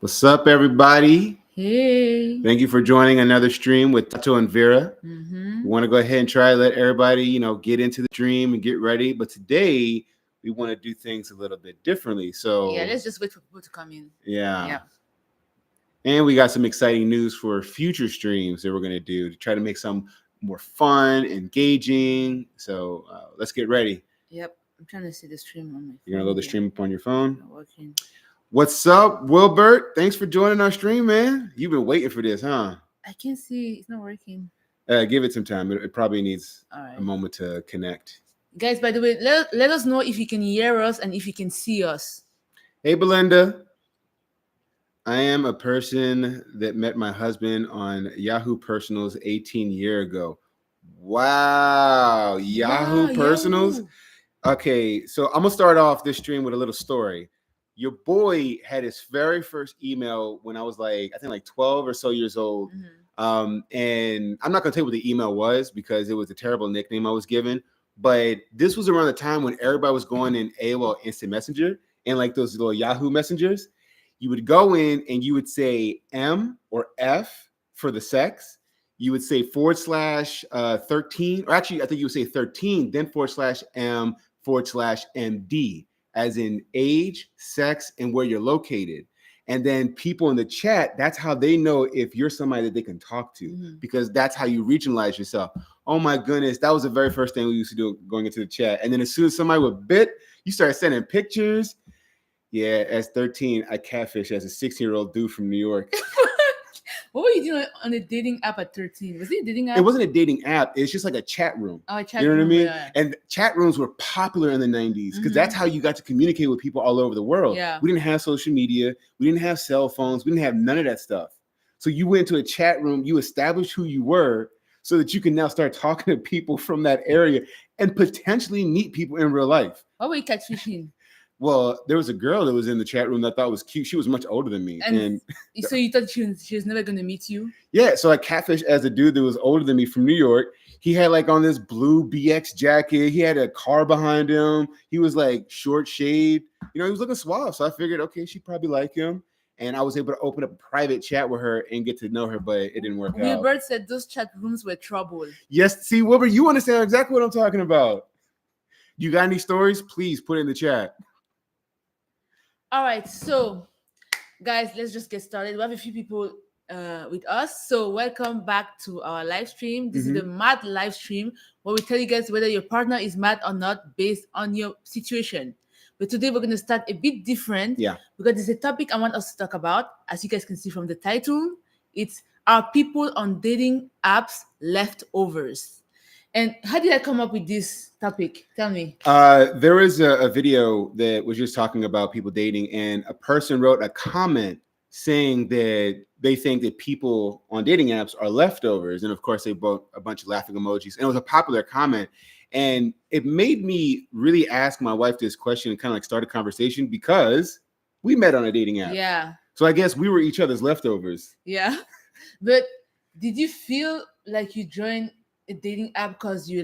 What's up, everybody? Hey. Thank you for joining another stream with Tato and Vera. Mm-hmm. We want to go ahead and try to let everybody, get into the stream and get ready. But today we want to do things a little bit differently. So Yeah, let's just wait for people to come in. yeah. And we got some exciting news for future streams that we're going to do to try to make some more fun, engaging. So let's get ready. Yep. I'm trying to see the stream on my phone. You're going to load the stream up on your phone? Not working. What's up, Wilbert? Thanks for joining our stream, man. You've been waiting for this, huh? I can't see. It's not working. Give it some time. It probably needs All right. a moment to connect. Guys, by the way, let us know if you can hear us and if you can see us. Hey, Belinda. I am a person that met my husband on Yahoo Personals 18 years ago. Wow. Yahoo Personals? Yahoo. Okay, so I'm going to start off this stream with a little story. Your boy had his very first email when I was I think 12 or so years old. Mm-hmm. And I'm not going to tell you what the email was because it was a terrible nickname I was given. But this was around the time when everybody was going in AOL Instant Messenger and those little Yahoo messengers. You would go in and you would say M or F for the sex. You would say /13, or actually, I think you would say 13, then /M/MD, as in age, sex, and where you're located. And then people in the chat, that's how they know if you're somebody that they can talk to, because that's how you regionalize yourself. Oh my goodness, that was the very first thing we used to do going into the chat. And then as soon as somebody would bit, you start sending pictures. Yeah, as 13, I catfished as a 16-year-old dude from New York. What were you doing on a dating app at 13? Was it a dating app? It wasn't a dating app. It's just like a chat room. Oh, a chat room. You know what I mean? Yeah. And chat rooms were popular in the 90s because that's how you got to communicate with people all over the world. Yeah. We didn't have social media. We didn't have cell phones. We didn't have none of that stuff. So you went to a chat room. You established who you were so that you can now start talking to people from that area and potentially meet people in real life. Why were you catfishing? Well, there was a girl that was in the chat room that I thought was cute. She was much older than me. And so you thought she was never going to meet you? Yeah. So I catfished as a dude that was older than me from New York. He had on this blue BX jacket. He had a car behind him. He was short shaved. He was looking suave. So I figured, okay, she'd probably like him. And I was able to open up a private chat with her and get to know her, but it didn't work out. Wilbert said those chat rooms were trouble. Yes. See, Wilbert, you understand exactly what I'm talking about. You got any stories? Please put it in the chat. All right, so guys, let's just get started. We have a few people with us, so welcome back to our live stream. This is the mad live stream where we tell you guys whether your partner is mad or not based on your situation. But today we're going to start a bit different, because there's a topic I want us to talk about. As you guys can see from the title, it's "Are people on dating apps leftovers?" And how did I come up with this topic? Tell me. There was a video that was just talking about people dating, and a person wrote a comment saying that they think that people on dating apps are leftovers. And of course, they wrote a bunch of laughing emojis. And it was a popular comment. And it made me really ask my wife this question and kind of start a conversation, because we met on a dating app. Yeah. So I guess we were each other's leftovers. Yeah. But did you feel like you joined a dating app because you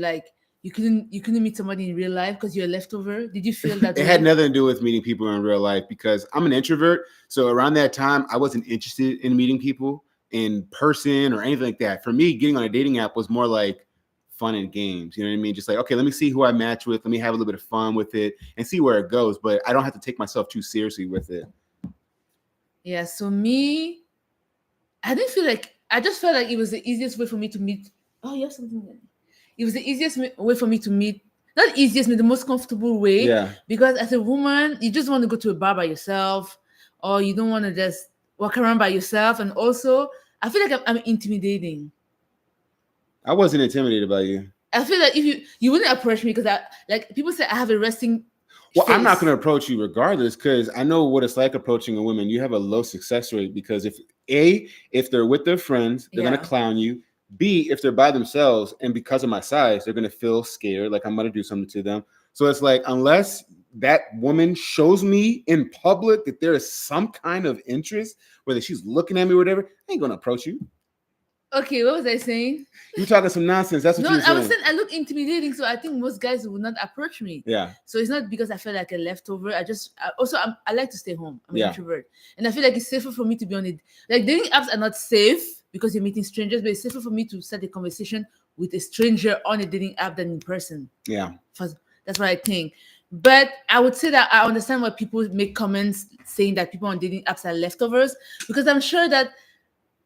couldn't meet somebody in real life because you're a leftover? Did you feel that it had nothing to do with meeting people in real life, because I'm an introvert. So around that time, I wasn't interested in meeting people in person or anything like that. For me, getting on a dating app was more like fun and games. You know what I mean? Just okay, let me see who I match with. Let me have a little bit of fun with it and see where it goes. But I don't have to take myself too seriously with it. Yeah. So me, I just felt like it was the easiest way for me to meet. Oh, you have something there. It was the easiest way for me to meet. Not easiest, but the most comfortable way. Yeah. Because as a woman, you just want to go to a bar by yourself, or you don't want to just walk around by yourself. And also, I feel like I'm intimidating. I wasn't intimidated by you. I feel like if you wouldn't approach me because people say I have a resting. Well, face. I'm not going to approach you regardless, because I know what it's like approaching a woman. You have a low success rate because if they're with their friends, they're going to clown you. B, if they're by themselves, and because of my size, they're going to feel scared, like I'm going to do something to them. So it's unless that woman shows me in public that there is some kind of interest, whether she's looking at me or whatever, I ain't going to approach you. Okay, what was I saying? You talking some nonsense. That's what No, you were I was saying. saying I look intimidating, so I think most guys would not approach me. Yeah. So it's not because I feel like a leftover. I like to stay home. I'm an Yeah. introvert, and I feel like it's safer for me to be on it. Like dating apps are not safe because you're meeting strangers, but it's safer for me to start a conversation with a stranger on a dating app than in person. Yeah. That's what I think. But I would say that I understand why people make comments saying that people on dating apps are leftovers, because I'm sure that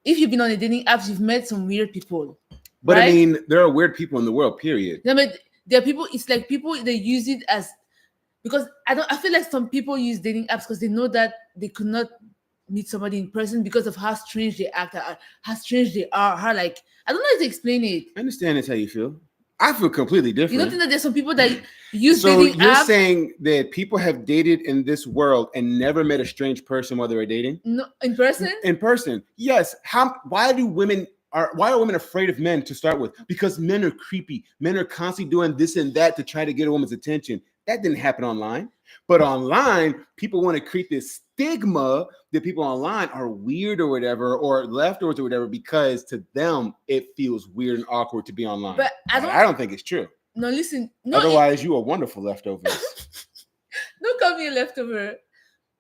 if you've been on a dating apps, you've met some weird people. But right? I mean, there are weird people in the world, period. I mean, there are people. It's like people they use it as because I feel like some people use dating apps because they know that they could not meet somebody in person because of how strange they act, how strange they are, how like I don't know how to explain it. I understand that's how you feel. I feel completely different. You don't think that there's some people that use So dating you're apps? saying that people have dated in this world and never met a strange person while they were dating? No, in person? In person, yes. Why are women afraid of men to start with? Because men are creepy. Men are constantly doing this and that to try to get a woman's attention. That didn't happen online. But online, people want to create this stigma that people online are weird or whatever, or leftovers or whatever, because to them it feels weird and awkward to be online. But I don't think it's true. No, listen. No, otherwise, you are wonderful leftovers. Don't call me a leftover.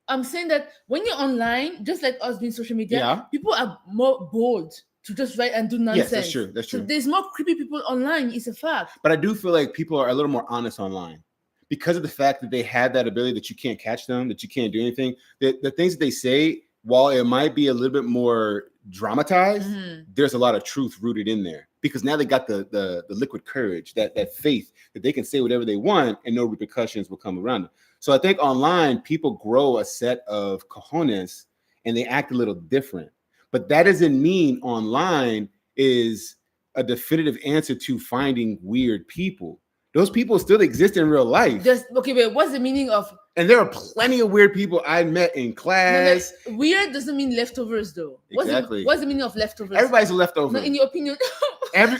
I'm saying that when you're online, just like us being social media, people are more bold to just write and do nonsense. Yes, that's true. That's true. So there's more creepy people online. It's a fact. But I do feel like people are a little more honest online because of the fact that they have that ability that you can't catch them, that you can't do anything. The things that they say, while it might be a little bit more dramatized, there's a lot of truth rooted in there because now they got the liquid courage, that faith that they can say whatever they want and no repercussions will come around them. So I think online people grow a set of cojones and they act a little different. But that doesn't mean online is a definitive answer to finding weird people. Those people still exist in real life. Okay, but what's the meaning of? And there are plenty of weird people I met in class. No, weird doesn't mean leftovers, though. Exactly. What's the meaning of leftovers? Everybody's a leftover. No, in your opinion.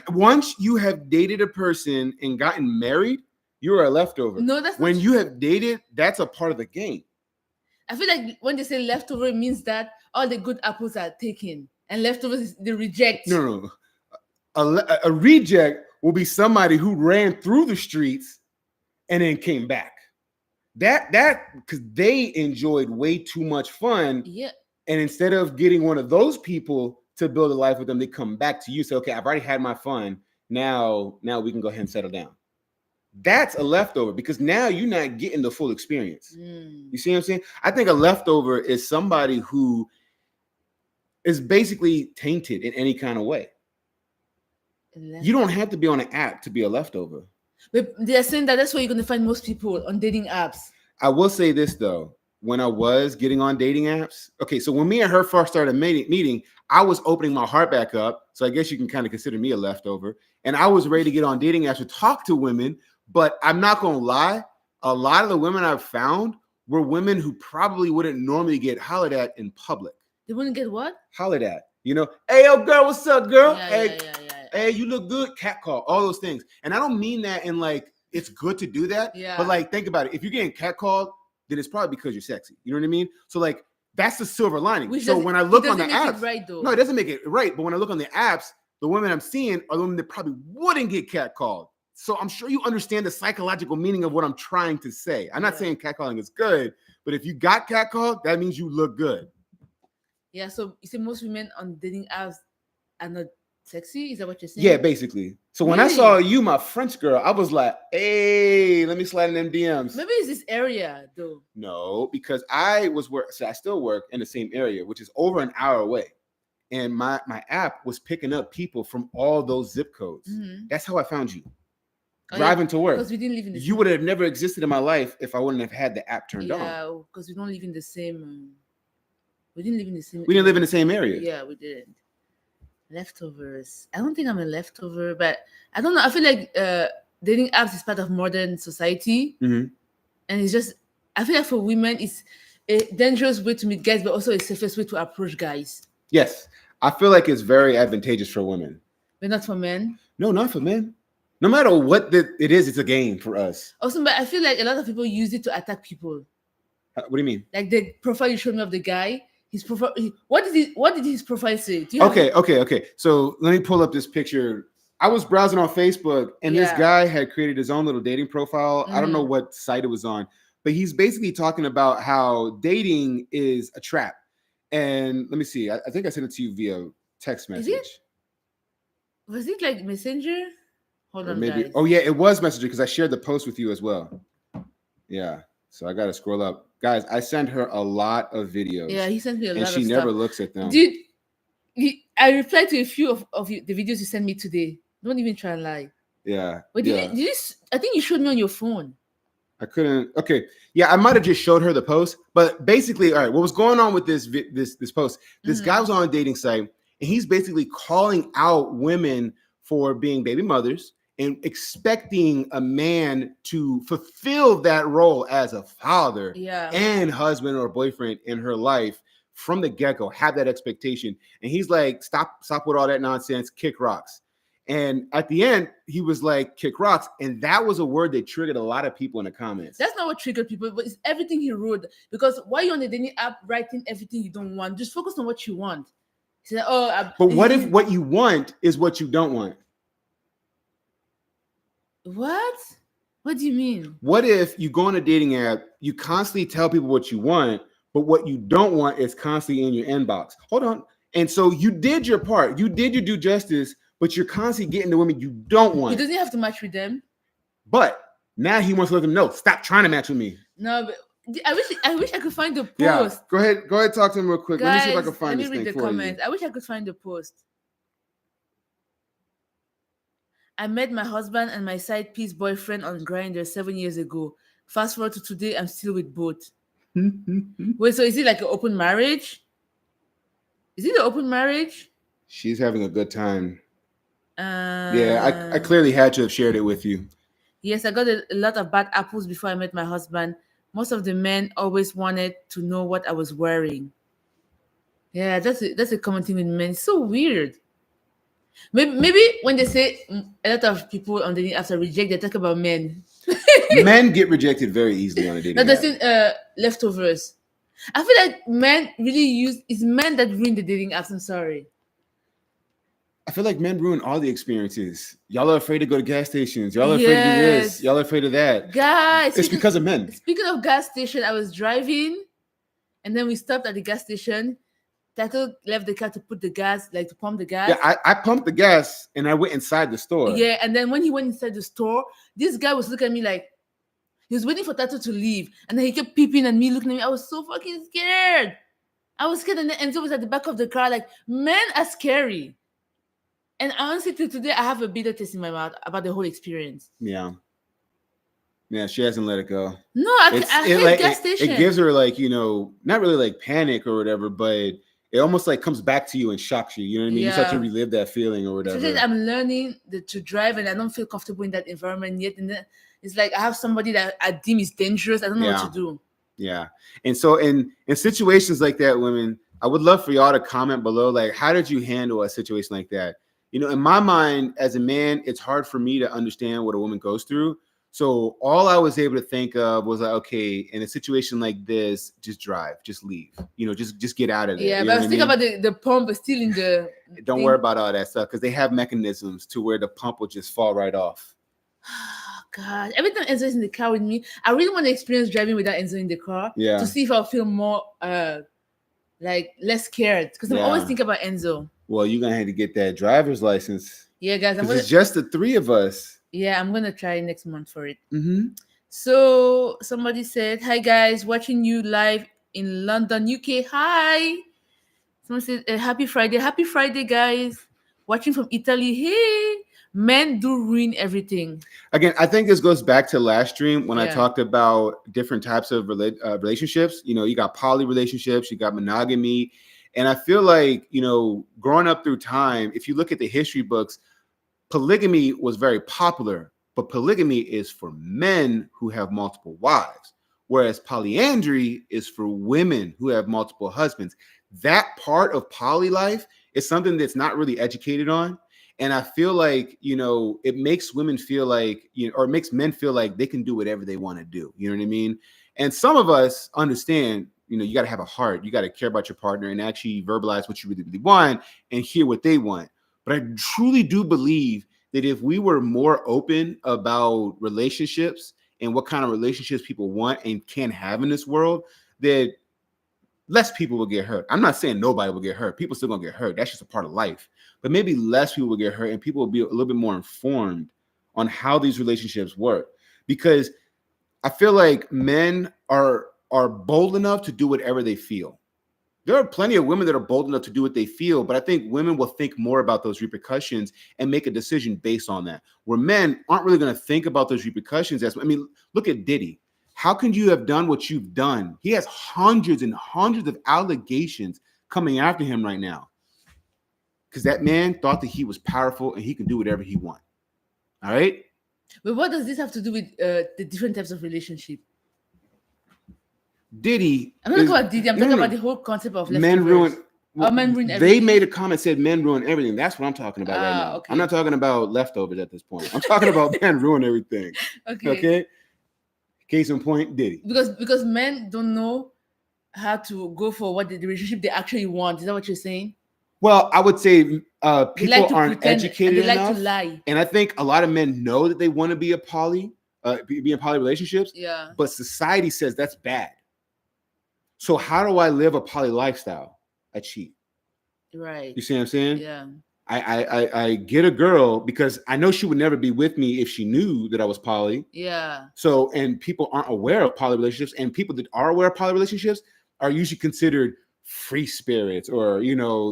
Once you have dated a person and gotten married, you're a leftover. No, that's when not you have dated, that's a part of the game. I feel like when they say leftover, it means that all the good apples are taken, and leftovers is the reject. No. A reject will be somebody who ran through the streets and then came back. That because they enjoyed way too much fun. Yeah. And instead of getting one of those people to build a life with them, they come back to you. Say, okay, I've already had my fun. Now we can go ahead and settle down. That's a leftover because now you're not getting the full experience. You see what I'm saying? I think a leftover is somebody who is basically tainted in any kind of way. You don't have to be on an app to be a leftover. But they're saying that that's where you're going to find most people on dating apps. I will say this, though. When I was getting on dating apps, okay, so when me and her first started meeting, I was opening my heart back up. So I guess you can kind of consider me a leftover. And I was ready to get on dating apps to talk to women. But I'm not going to lie. A lot of the women I've found were women who probably wouldn't normally get hollered at in public. They wouldn't get what? Hollered at. You know, hey, yo, girl, what's up, girl? Yeah. Hey, you look good. Catcall, all those things. And I don't mean that in like, it's good to do that. Yeah. But like, think about it. If you're getting catcalled, then it's probably because you're sexy. You know what I mean? So like, that's the silver lining. So when I look on the apps, no, it doesn't make it right. But when I look on the apps, the women I'm seeing are the women that probably wouldn't get catcalled. So I'm sure you understand the psychological meaning of what I'm trying to say. I'm not saying catcalling is good, but if you got catcalled, that means you look good. Yeah, so you say most women on dating apps are not sexy? Is that what you're saying? Yeah, basically. So when I saw you, my French girl, I was like, hey, let me slide in them DMs. Maybe it's this area, though. No, because I still work in the same area, which is over an hour away. And my app was picking up people from all those zip codes. That's how I found you. Driving to work. Because we didn't live in the You would have never existed in my life if I wouldn't have had the app turned on. Yeah, because we don't live in the same... We didn't live in the same... We didn't live in the same area. Yeah, we didn't. Leftovers. I don't think I'm a leftover, but I don't know. I feel like dating apps is part of modern society. And it's just... I feel like for women, it's a dangerous way to meet guys, but also a safest way to approach guys. Yes. I feel like it's very advantageous for women. But not for men? No, not for men. No matter what it is, it's a game for us. Also, but I feel like a lot of people use it to attack people. What do you mean? Like the profile you showed me of the guy, his profile. What did his profile say? Do you have Okay. So let me pull up this picture. I was browsing on Facebook, and this Yeah. guy had created his own little dating profile. I don't know Mhm. what site it was on, but he's basically talking about how dating is a trap. And let me see. I think I sent it to you via text Is message. it? Was it like Messenger? Hold Or on, maybe, guys. oh yeah, it was Messenger because I shared the post with you as well. Yeah. So I got to scroll up. Guys, I sent her a lot of videos. Yeah, he sent me a and lot she of never stuff. looks at them. Dude, I replied to a few of the videos you sent me today. Don't even try and lie. Yeah. Wait, did you I think you showed me on your phone. I couldn't. Okay, yeah, I might have just showed her the post, but basically, all right, what was going on with this post? This guy was on a dating site, and he's basically calling out women for being baby mothers and expecting a man to fulfill that role as a father and husband or boyfriend in her life from the get-go. Have that expectation, and he's like, stop with all that nonsense. Kick rocks. And at the end, he was like, kick rocks. And that was a word that triggered a lot of people in the comments. That's not what triggered people, but it's everything he wrote. Because why you on the dating app writing everything you don't want? Just focus on what you want. He said, but what if what you want is what you don't want? What? What do you mean? What if you go on a dating app, you constantly tell people what you want, but what you don't want is constantly in your inbox? Hold on. And so you did your part. You did your due justice, but you're constantly getting the women you don't want. He doesn't have to match with them. But now he wants to let them know, stop trying to match with me. No, but I wish I could find the post. Yeah, go ahead, talk to him real quick. Guys, let me see if I can find this thing read the for comments. you. I wish I could find the post. I met my husband and my side piece boyfriend on Grindr 7 years ago. Fast forward to today, I'm still with both. Wait, so is it like an open marriage? Is it an open marriage? She's having a good time. Yeah, I clearly had to have shared it with you. Yes, I got a lot of bad apples before I met my husband. Most of the men always wanted to know what I was wearing. Yeah, that's a common thing with men. It's so weird. Maybe when they say a lot of people on the dating apps are rejected, they talk about men. Men get rejected very easily on a dating No, app. there's leftovers. I feel like men really it's men that ruin the dating apps. I'm sorry. I feel like men ruin all the experiences. Y'all are afraid to go to gas stations. Y'all are afraid to do this. Y'all are afraid of that. Guys, it's because of men. Speaking of gas station, I was driving, and then we stopped at the gas station. Tato left the car to put the gas, like to pump the gas. Yeah, I pumped the gas and I went inside the store. Yeah, and then when he went inside the store, this guy was looking at me like he was waiting for Tato to leave, and then he kept peeping at me, looking at me. I was so fucking scared. I was scared, and then Enzo was at the back of the car. Like, men are scary. And honestly, till today, I have a bitter taste in my mouth about the whole experience. Yeah, she hasn't let it go. No, I hate gas station. It gives her like, not really like panic or whatever, but it almost like comes back to you and shocks you. You know what I mean? You start to relive that feeling or whatever. So I'm learning to drive, and I don't feel comfortable in that environment yet. And then it's like I have somebody that I deem is dangerous. I don't know what to do. Yeah. And so in situations like that, women, I would love for y'all to comment below, like, how did you handle a situation like that? In my mind, as a man, it's hard for me to understand what a woman goes through. So all I was able to think of was like, okay, in a situation like this, just drive, just leave, just get out of there. Yeah, but I was thinking about the pump still in the. Don't worry about all that stuff because they have mechanisms to where the pump will just fall right off. Oh, God, every time Enzo is in the car with me, I really want to experience driving without Enzo in the car. Yeah. To see if I'll feel more like less scared because I'm always thinking about Enzo. Well, you're gonna have to get that driver's license. Yeah, guys, it's just the three of us. Yeah, I'm gonna try next month for it. Mm-hmm. So somebody said, "Hi guys, watching you live in London, UK. Hi." Someone said, "Happy Friday, guys. Watching from Italy. Hey, men do ruin everything." Again, I think this goes back to last stream when I talked about different types of relationships. You got poly relationships, you got monogamy. And I feel like, growing up through time, if you look at the history books, polygamy was very popular, but polygamy is for men who have multiple wives, whereas polyandry is for women who have multiple husbands. That part of poly life is something that's not really educated on. And I feel like, it makes women feel like, or it makes men feel like they can do whatever they want to do. You know what I mean? And some of us understand, you got to have a heart. You got to care about your partner and actually verbalize what you really, really want and hear what they want. But I truly do believe that if we were more open about relationships and what kind of relationships people want and can have in this world, that less people will get hurt. I'm not saying nobody will get hurt. People still gonna get hurt. That's just a part of life. But maybe less people will get hurt and people will be a little bit more informed on how these relationships work. Because I feel like men are bold enough to do whatever they feel. There are plenty of women that are bold enough to do what they feel, but I think women will think more about those repercussions and make a decision based on that. Where men aren't really going to think about those repercussions as, I mean, look at Diddy. How can you have done what you've done? He has hundreds and hundreds of allegations coming after him right now. Because that man thought that he was powerful and he can do whatever he wants. All right? But what does this have to do with the different types of relationship? Diddy. I'm not talking about Diddy. I'm talking about the whole concept of men ruin. Men ruin everything. They made a comment said men ruin everything. That's what I'm talking about right now. Okay. I'm not talking about leftovers at this point. I'm talking about men ruin everything. Okay. Case in point, Diddy. Because men don't know how to go for what the relationship they actually want. Is that what you're saying? Well, I would say people aren't educated enough. They like to lie. And I think a lot of men know that they want to be be in poly relationships. Yeah. But society says that's bad. So how do I live a poly lifestyle? I cheat. Right. You see what I'm saying? Yeah. I get a girl because I know she would never be with me if she knew that I was poly. Yeah. So, and people aren't aware of poly relationships, and people that are aware of poly relationships are usually considered free spirits, or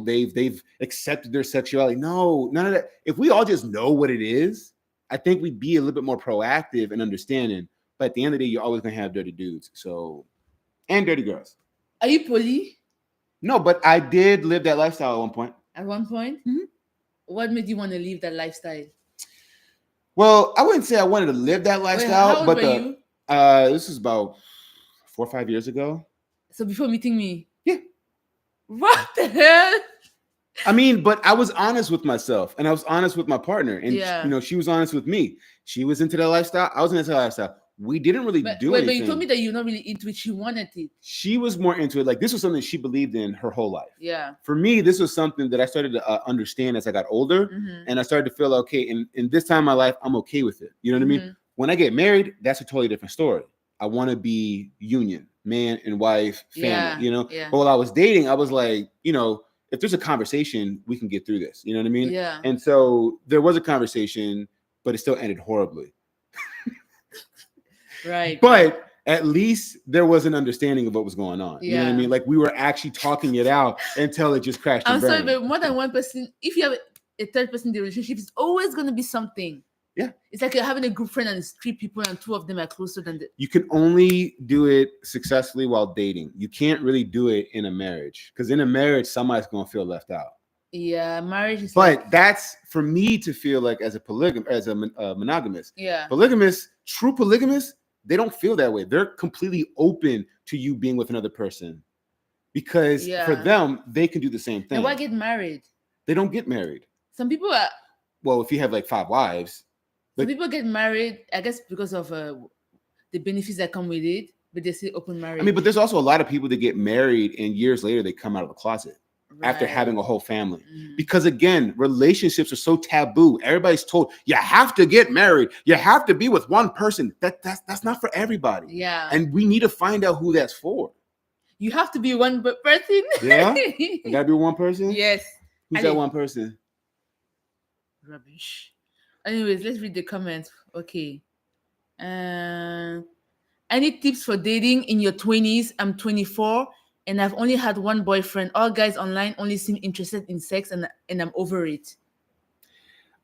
they've accepted their sexuality. No, none of that. If we all just know what it is, I think we'd be a little bit more proactive and understanding. But at the end of the day, you're always gonna have dirty dudes, and dirty girls. Are you poly? No, but I did live that lifestyle at one point. At one point? Mm-hmm. What made you want to live that lifestyle? Well, I wouldn't say I wanted to live that lifestyle, but you? This is about 4 or 5 years ago. So before meeting me? Yeah. What the hell? I mean, but I was honest with myself and I was honest with my partner, and she was honest with me. She was into that lifestyle. I was into that lifestyle. We didn't really do anything. But you told me that you're not really into it. She wanted it. She was more into it. Like, this was something she believed in her whole life. Yeah. For me, this was something that I started to understand as I got older. Mm-hmm. And I started to feel, okay, in this time of my life, I'm okay with it. You know what I mean? When I get married, that's a totally different story. I want to be union, man and wife, family, Yeah. But while I was dating, I was like, if there's a conversation, we can get through this. You know what I mean? Yeah. And so there was a conversation, but it still ended horribly. Right. But at least there was an understanding of what was going on. Yeah. You know what I mean? Like, we were actually talking it out until it just crashed. I'm sorry, but more than one person, if you have a third person in the relationship, it's always going to be something. Yeah. It's like you're having a group friend and it's 3 people and 2 of them are closer than You can only do it successfully while dating. You can't really do it in a marriage, because in a marriage, somebody's going to feel left out. Yeah, marriage is. But that's for me to feel like as a monogamous. Yeah. True polygamists, they don't feel that way. They're completely open to you being with another person, because for them, they can do the same thing. And why get married? They don't get married. Some people are. Well, if you have like 5 wives. Some people get married, I guess, because of the benefits that come with it, but they say open marriage. I mean, but there's also a lot of people that get married and years later they come out of the closet. Right. After having a whole family. Because again, relationships are so taboo. Everybody's told you have to get married. You have to be with one person. That's not for everybody. Yeah. And we need to find out who that's for. You have to be one person. Yeah. You gotta be one person? Yes. Who's that one person? Rubbish. Anyways, let's read the comments. Okay. Any tips for dating in your 20s? I'm 24. And I've only had one boyfriend. All guys online only seem interested in sex, and I'm over it.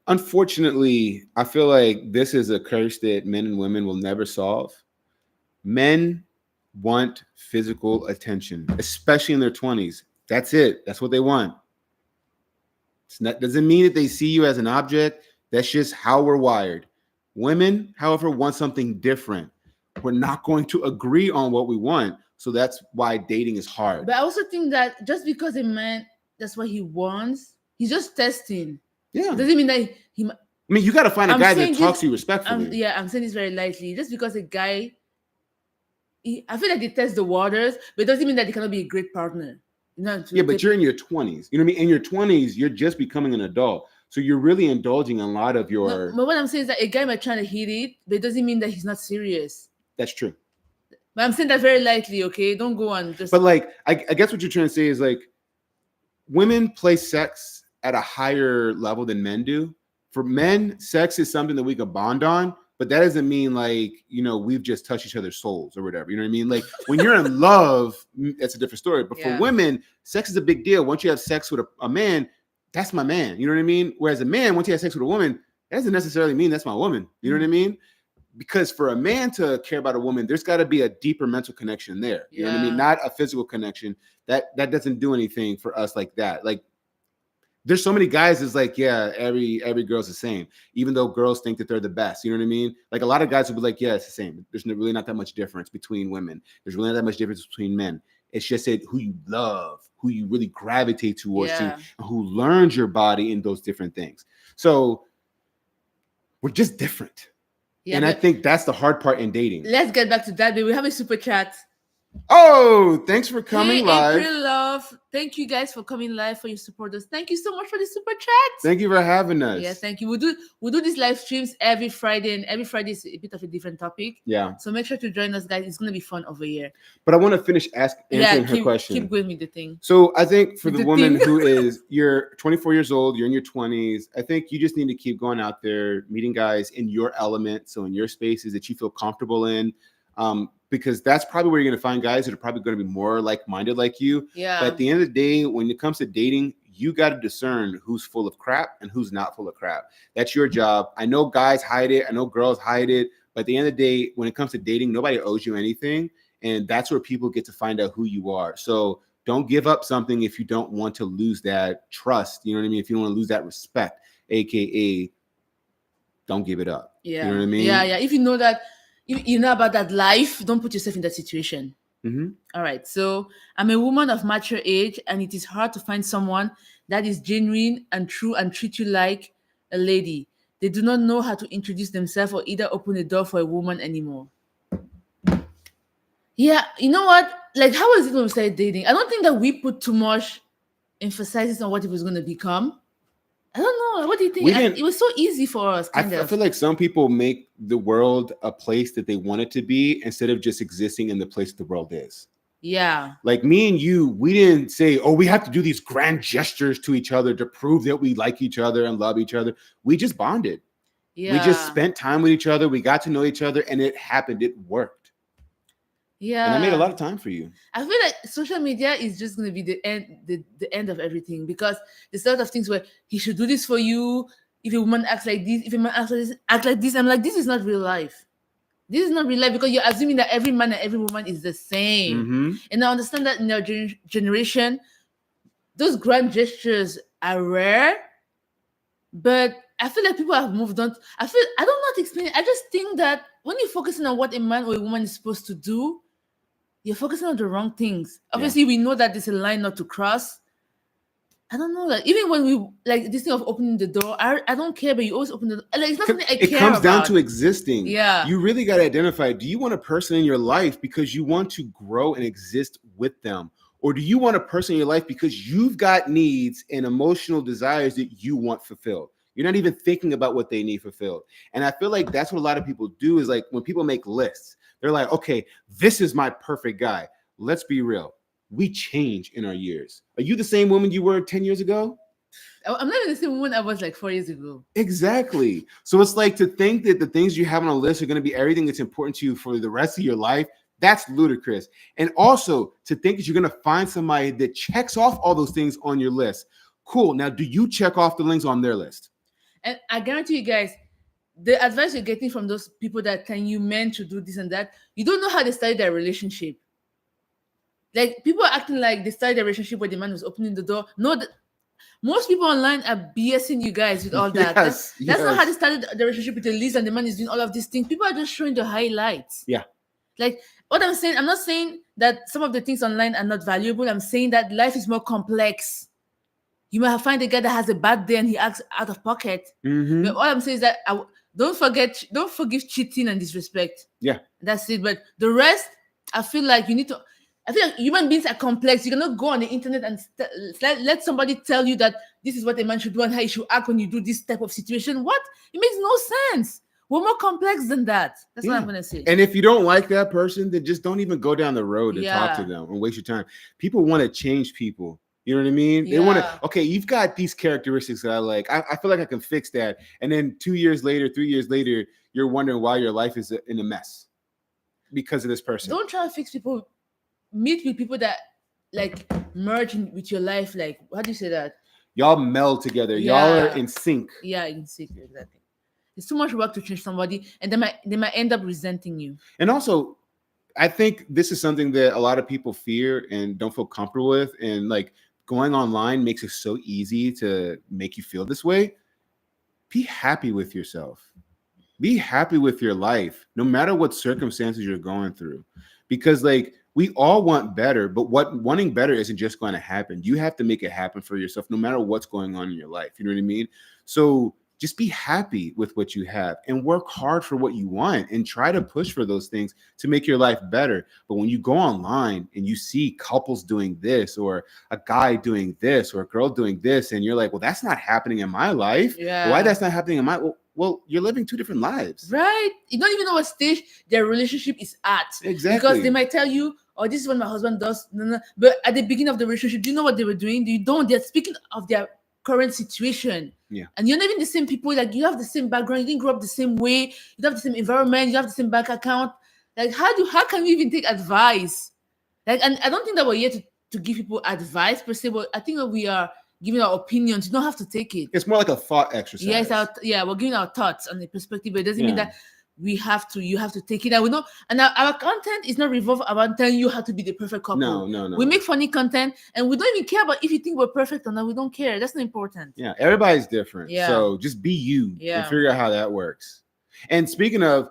Unfortunately, I feel like this is a curse that men and women will never solve. Men want physical attention, especially in their 20s. That's it. That's what they want. Doesn't mean that they see you as an object. That's just how we're wired. Women, however, want something different. We're not going to agree on what we want. So that's why dating is hard. But I also think that just because a man, that's what he wants, he's just testing. Yeah. It doesn't mean that he. I mean, you got to find a guy that talks to you respectfully. I'm saying this very lightly. Just because a guy I feel like they test the waters, but it doesn't mean that they cannot be a great partner. Yeah, but you're in your 20s. You know what I mean? In your 20s, you're just becoming an adult. So you're really indulging a lot of your... No, but what I'm saying is that a guy might try to hit it, but it doesn't mean that he's not serious. That's true. But I'm saying that very lightly, okay? Don't go on just... But like, I guess what you're trying to say is like, women play sex at a higher level than men do. For men, sex is something that we could bond on, but that doesn't mean like, you know, we've just touched each other's souls or whatever. You know what I mean? Like when you're in love, that's a different story. But for women, sex is a big deal. Once you have sex with a man, that's my man. You know what I mean? Whereas a man, once you have sex with a woman, that doesn't necessarily mean that's my woman. You know what I mean? Because for a man to care about a woman, there's got to be a deeper mental connection there. You know what I mean? Not a physical connection. That doesn't do anything for us like that. Like there's so many guys that's like, yeah, every girl's the same, even though girls think that they're the best. You know what I mean? Like a lot of guys will be like, yeah, it's the same. There's really not that much difference between women. There's really not that much difference between men. It's just who you love, who you really gravitate towards, to, and who learns your body in those different things. So we're just different. Yeah, and I think that's the hard part in dating. Let's get back to that, but we have a super chat. Oh, thanks for coming live. April Love. Thank you guys for coming live, for your supporters. Thank you so much for the super chat. Thank you for having us. Yeah, thank you. We'll do these live streams every Friday, and every Friday is a bit of a different topic. Yeah. So make sure to join us, guys. It's gonna be fun over here. But I want to finish answering her question. Keep going with the thing. So I think for the woman who is, you're 24 years old, you're in your 20s, I think you just need to keep going out there, meeting guys in your element, so in your spaces that you feel comfortable in. Because that's probably where you're going to find guys that are probably going to be more like-minded like you. Yeah. But at the end of the day, when it comes to dating, you got to discern who's full of crap and who's not full of crap. That's your job. I know guys hide it. I know girls hide it. But at the end of the day, when it comes to dating, nobody owes you anything. And that's where people get to find out who you are. So don't give up something if you don't want to lose that trust. You know what I mean? If you don't want to lose that respect, AKA, don't give it up. Yeah. You know what I mean? Yeah. If you know that, you know about that life, don't put yourself in that situation. Mm-hmm. All right. So I'm a woman of mature age, and it is hard to find someone that is genuine and true and treat you like a lady. They do not know how to introduce themselves or either open a door for a woman anymore. Yeah. You know what? Like, how was it when we started dating? I don't think that we put too much emphasis on what it was going to become. I don't know. What do you think? It was so easy for us. I feel like some people make the world a place that they want it to be instead of just existing in the place the world is. Yeah. Like me and you, we didn't say, oh, we have to do these grand gestures to each other to prove that we like each other and love each other. We just bonded. Yeah. We just spent time with each other. We got to know each other, and it happened. It worked. Yeah. And I made a lot of time for you. I feel like social media is just going to be the end of everything, because there's a lot of things where he should do this for you. If a woman acts like this, if a man act like this, I'm like, this is not real life. This is not real life, because you're assuming that every man and every woman is the same. Mm-hmm. And I understand that in our generation, those grand gestures are rare, but I feel like people have moved on. I don't know how to explain it. I just think that when you're focusing on what a man or a woman is supposed to do, you're focusing on the wrong things. Obviously, we know that there's a line not to cross. I don't know, like even when we like this thing of opening the door, I don't care, but you always open the door. Like it's not something I care about. It comes down to existing. Yeah. You really got to identify, do you want a person in your life because you want to grow and exist with them? Or do you want a person in your life because you've got needs and emotional desires that you want fulfilled? You're not even thinking about what they need fulfilled. And I feel like that's what a lot of people do, is like when people make lists, they're like, okay, this is my perfect guy. Let's be real. We change in our years. Are you the same woman you were 10 years ago? I'm not even the same woman I was like 4 years ago. Exactly. So it's like to think that the things you have on a list are going to be everything that's important to you for the rest of your life. That's ludicrous. And also to think that you're going to find somebody that checks off all those things on your list. Cool. Now, do you check off the links on their list? And I guarantee you guys, the advice you're getting from those people that tell you men to do this and that, you don't know how they started their relationship. Like people are acting like they started their relationship where the man was opening the door. No, most people online are BSing you guys with all that. That's not how they started the relationship with the list and the man is doing all of these things. People are just showing the highlights. Yeah. Like what I'm saying, I'm not saying that some of the things online are not valuable. I'm saying that life is more complex. You might find a guy that has a bad day and he acts out of pocket. Mm-hmm. But all I'm saying is that don't forgive cheating and disrespect. Yeah. That's it. But the rest, I feel like you need to. I feel like human beings are complex. You cannot go on the internet and let somebody tell you that this is what a man should do and how you should act when you do this type of situation. What? It makes no sense. We're more complex than that. That's what I'm gonna say. And if you don't like that person, then just don't even go down the road and talk to Yeah. them and waste your time. People want to change people. You know what I mean? They want to, Yeah. okay, you've got these characteristics that I like. I feel like I can fix that. And then 2 years later, 3 years later, you're wondering why your life is in a mess because of this person. Don't try to fix people. Meet with people that like merge with your life. Like, how do you say that? Y'all meld together. Y'all are in sync. Yeah, in sync, exactly. It's too much work to change somebody, and they might end up resenting you. And also, I think this is something that a lot of people fear and don't feel comfortable with. And like going online makes it so easy to make you feel this way. Be happy with yourself. Be happy with your life, no matter what circumstances you're going through. Because like we all want better, but what wanting better isn't just going to happen. You have to make it happen for yourself, no matter what's going on in your life. You know what I mean? So just be happy with what you have and work hard for what you want and try to push for those things to make your life better. But when you go online and you see couples doing this or a guy doing this or a girl doing this, and you're like, well, that's not happening in my life. Yeah. Why that's not happening in my well, you're living two different lives. Right. You don't even know what stage their relationship is at. Exactly. Because they might tell you, oh, this is what my husband does. No. But at the beginning of the relationship, do you know what they were doing? You don't. They're speaking of their current situation. Yeah. And you're not even the same people. Like, you have the same background. You didn't grow up the same way. You don't have the same environment. You have the same bank account. Like, how can we even take advice? Like, and I don't think that we're here to give people advice per se, but I think that we are giving our opinions. You don't have to take it. It's more like a thought exercise. Yes, we're giving our thoughts on the perspective, but it doesn't mean that you have to take it. And we know, and our content is not revolve around telling you how to be the perfect couple. No. We make funny content, and we don't even care about if you think we're perfect or not. We don't care. That's not important. Yeah, everybody's different. Yeah. So just be you Yeah. and figure out how that works. And speaking of,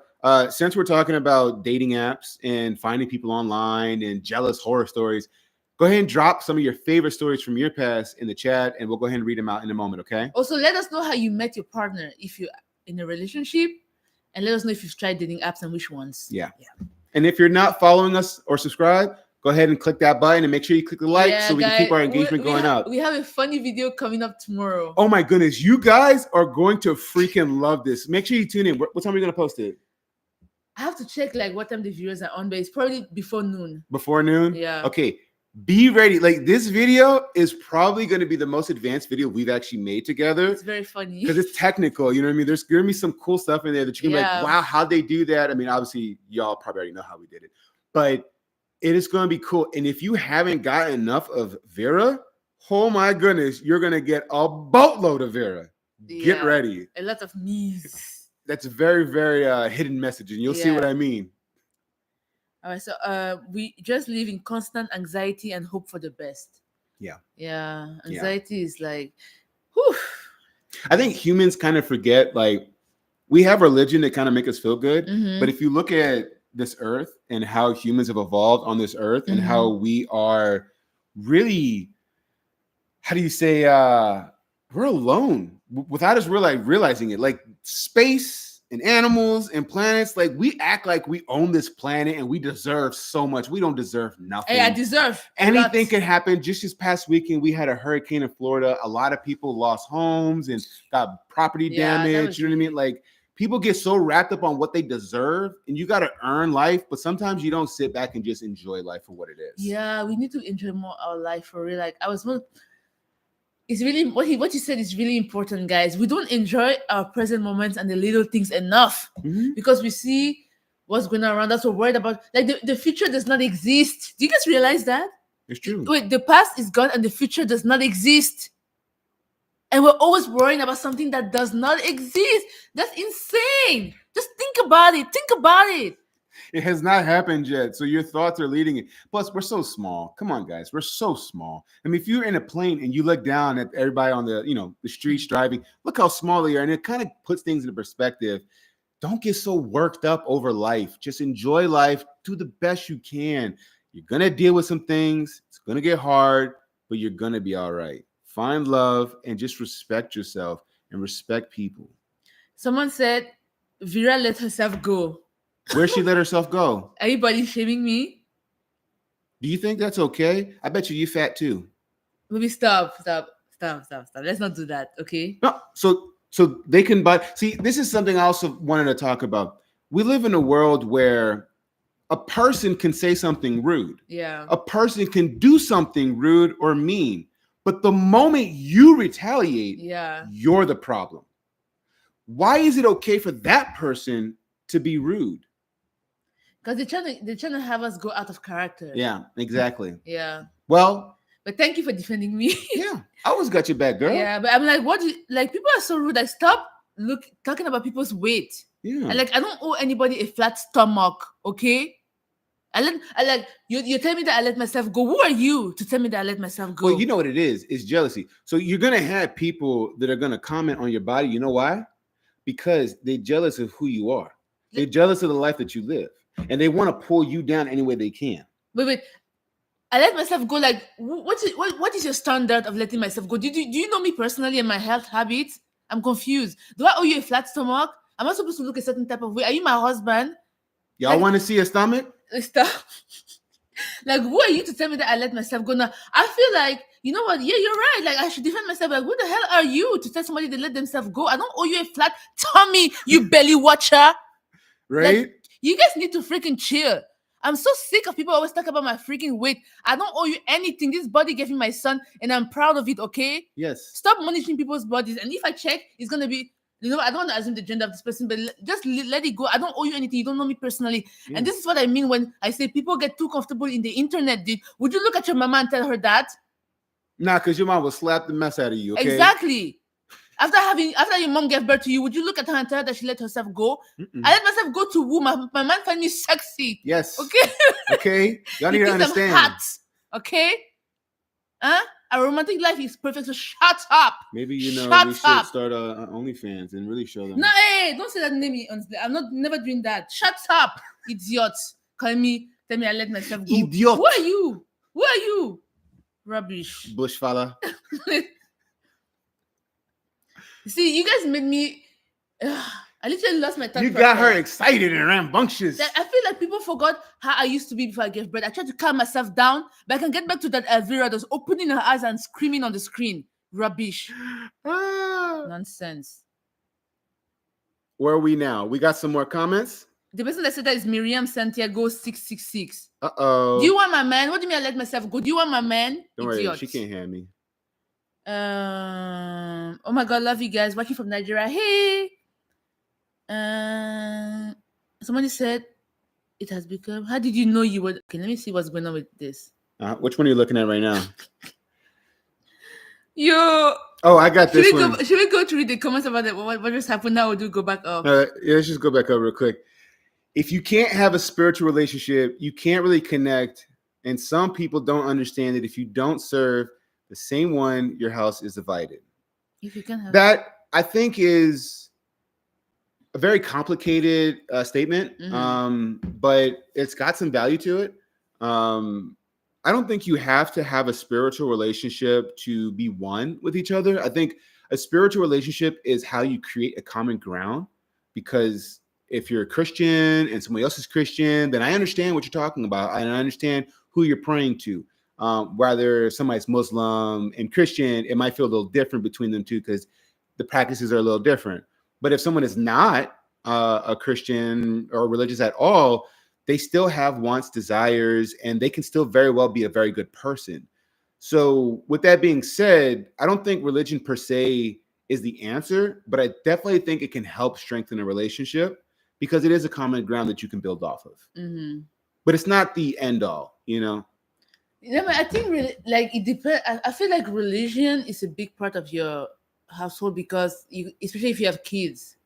since we're talking about dating apps and finding people online and jealous horror stories, go ahead and drop some of your favorite stories from your past in the chat, and we'll go ahead and read them out in a moment, okay? Also, let us know how you met your partner if you're in a relationship, and let us know if you've tried dating apps and which ones. Yeah. And if you're not following us or subscribe, go ahead and click that button and make sure you click the like so we can keep our engagement going up. We have a funny video coming up tomorrow. Oh my goodness, you guys are going to freaking love this. Make sure you tune in. What time are we going to post it? I have to check like what time the viewers are on, but it's probably before noon. Before noon? Yeah. Okay. Be ready. Like, this video is probably going to be the most advanced video we've actually made together. It's very funny because it's technical. You know what I mean? There's going to be some cool stuff in there that you can be like, wow, how'd they do that? I mean, obviously, y'all probably already know how we did it, but it is going to be cool. And if you haven't gotten enough of Vera, oh my goodness, you're going to get a boatload of Vera. Get ready. A lot of knees. That's a very, very hidden message, and you'll see what I mean. All right, so we just live in constant anxiety and hope for the best. Yeah. Anxiety is like, whew. I think humans kind of forget, like, we have religion that kind of make us feel good. Mm-hmm. But if you look at this earth and how humans have evolved on this earth and how we are really, how do you say, we're alone without us realizing it. Like, space and animals and planets, like, we act like we own this planet and we deserve so much. We don't deserve nothing. Hey, I deserve anything. Can happen. Just this past weekend, we had a hurricane in Florida. A lot of people lost homes and got property damage. You know what I mean? Like, people get so wrapped up on what they deserve, and you got to earn life. But sometimes you don't sit back and just enjoy life for what it is. Yeah, we need to enjoy more our life for real. Like, it's really what you said is really important, guys. We don't enjoy our present moments and the little things enough because we see what's going on around us. We're worried about, like, the future does not exist. Do you guys realize that? It's true. Wait, the past is gone and the future does not exist. And we're always worrying about something that does not exist. That's insane. Just think about it. It has not happened yet. So your thoughts are leading it. Plus, we're so small. Come on, guys. We're so small. I mean, if you're in a plane and you look down at everybody on the streets driving, look how small they are. And it kind of puts things into perspective. Don't get so worked up over life. Just enjoy life. Do the best you can. You're going to deal with some things. It's going to get hard, but you're going to be all right. Find love and just respect yourself and respect people. Someone said Vera let herself go. Where she let herself go? Everybody shaming me. Do you think that's okay? I bet you fat too. Maybe stop. Let's not do that, okay? No, so they can buy. See, this is something I also wanted to talk about. We live in a world where a person can say something rude. Yeah. A person can do something rude or mean. But the moment you retaliate, Yeah. you're the problem. Why is it okay for that person to be rude? Because they're trying to have us go out of character. Yeah, exactly. Yeah. Well, But thank you for defending me. yeah, I always got your back, girl. Yeah, but I'm like, like people are so rude. Like, stop talking about people's weight. Yeah. And like, I don't owe anybody a flat stomach, okay? I like you tell me that I let myself go. Who are you to tell me that I let myself go? Well, you know what it is? It's jealousy. So you're gonna have people that are gonna comment on your body. You know why? Because they're jealous of who you are. They're jealous of the life that you live, and they want to pull you down any way they can. Wait. I let myself go. Like, what is your standard of letting myself go? Do you know me personally and my health habits? I'm confused. Do I owe you a flat stomach? Am I supposed to look a certain type of way? Are you my husband? Y'all Like, want to see a stomach? Stop. Like, who are you to tell me that I let myself go? Now, I feel like, you know what? Yeah, you're right. Like, I should defend myself. Like, who the hell are you to tell somebody to let themselves go? I don't owe you a flat tummy, you belly watcher. Right? Like, you guys need to freaking chill. I'm so sick of people always talk about my freaking weight. I don't owe you anything. This body gave me my son, and I'm proud of it, okay? Yes. Stop monitoring people's bodies. And if I check, it's going to be, I don't want to assume the gender of this person, but just let it go. I don't owe you anything. You don't know me personally. Yeah. And this is what I mean when I say people get too comfortable in the internet, dude. Would you look at your mama and tell her that? Nah, because your mom will slap the mess out of you, okay? Exactly. After your mom gave birth to you, would you look at her and tell her that she let herself go? Mm-mm. I let myself go to who? My man find me sexy. Yes. Okay. Okay. Y'all need to understand. I'm hot. Okay. Our romantic life is perfect. So shut up. Maybe we should start OnlyFans and really show them. No, hey, don't say that name. Honestly, I'm never doing that. Shut up, idiot. Tell me I let myself go. Idiot. Who are you? Rubbish. Bush fella. See, you guys made me. I literally lost my thought. You got her excited and rambunctious. I feel like people forgot how I used to be before I gave birth. I tried to calm myself down, but I can get back to that Elvira that's opening her eyes and screaming on the screen. Rubbish. Nonsense. Where are we now? We got some more comments? The person that said that is Miriam Santiago 666. Uh-oh. Do you want my man? What do you mean I let myself go? Do you want my man? Don't worry, she can't have me. Oh my God, love you guys. Watching from Nigeria. Hey. Somebody said it has become. How did you know you were? Okay, let me see what's going on with this. Which one are you looking at right now? Yo. Oh, I got this one. Should we go to read the comments about it? What just happened now? Or do we go back up? Yeah, let's just go back up real quick. If you can't have a spiritual relationship, you can't really connect. And some people don't understand that if you don't serve the same one, your house is divided. If you can have that, I think, is a very complicated statement, but it's got some value to it. I don't think you have to have a spiritual relationship to be one with each other. I think a spiritual relationship is how you create a common ground, because if you're a Christian and somebody else is Christian, then I understand what you're talking about. And I understand who you're praying to. Whether somebody's Muslim and Christian, it might feel a little different between them two because the practices are a little different. But if someone is not a Christian or religious at all, they still have wants, desires, and they can still very well be a very good person. So with that being said, I don't think religion per se is the answer, but I definitely think it can help strengthen a relationship because it is a common ground that you can build off of. Mm-hmm. But it's not the end all, you know? Yeah, I think really, like it depends. I feel like religion is a big part of your household because especially if you have kids.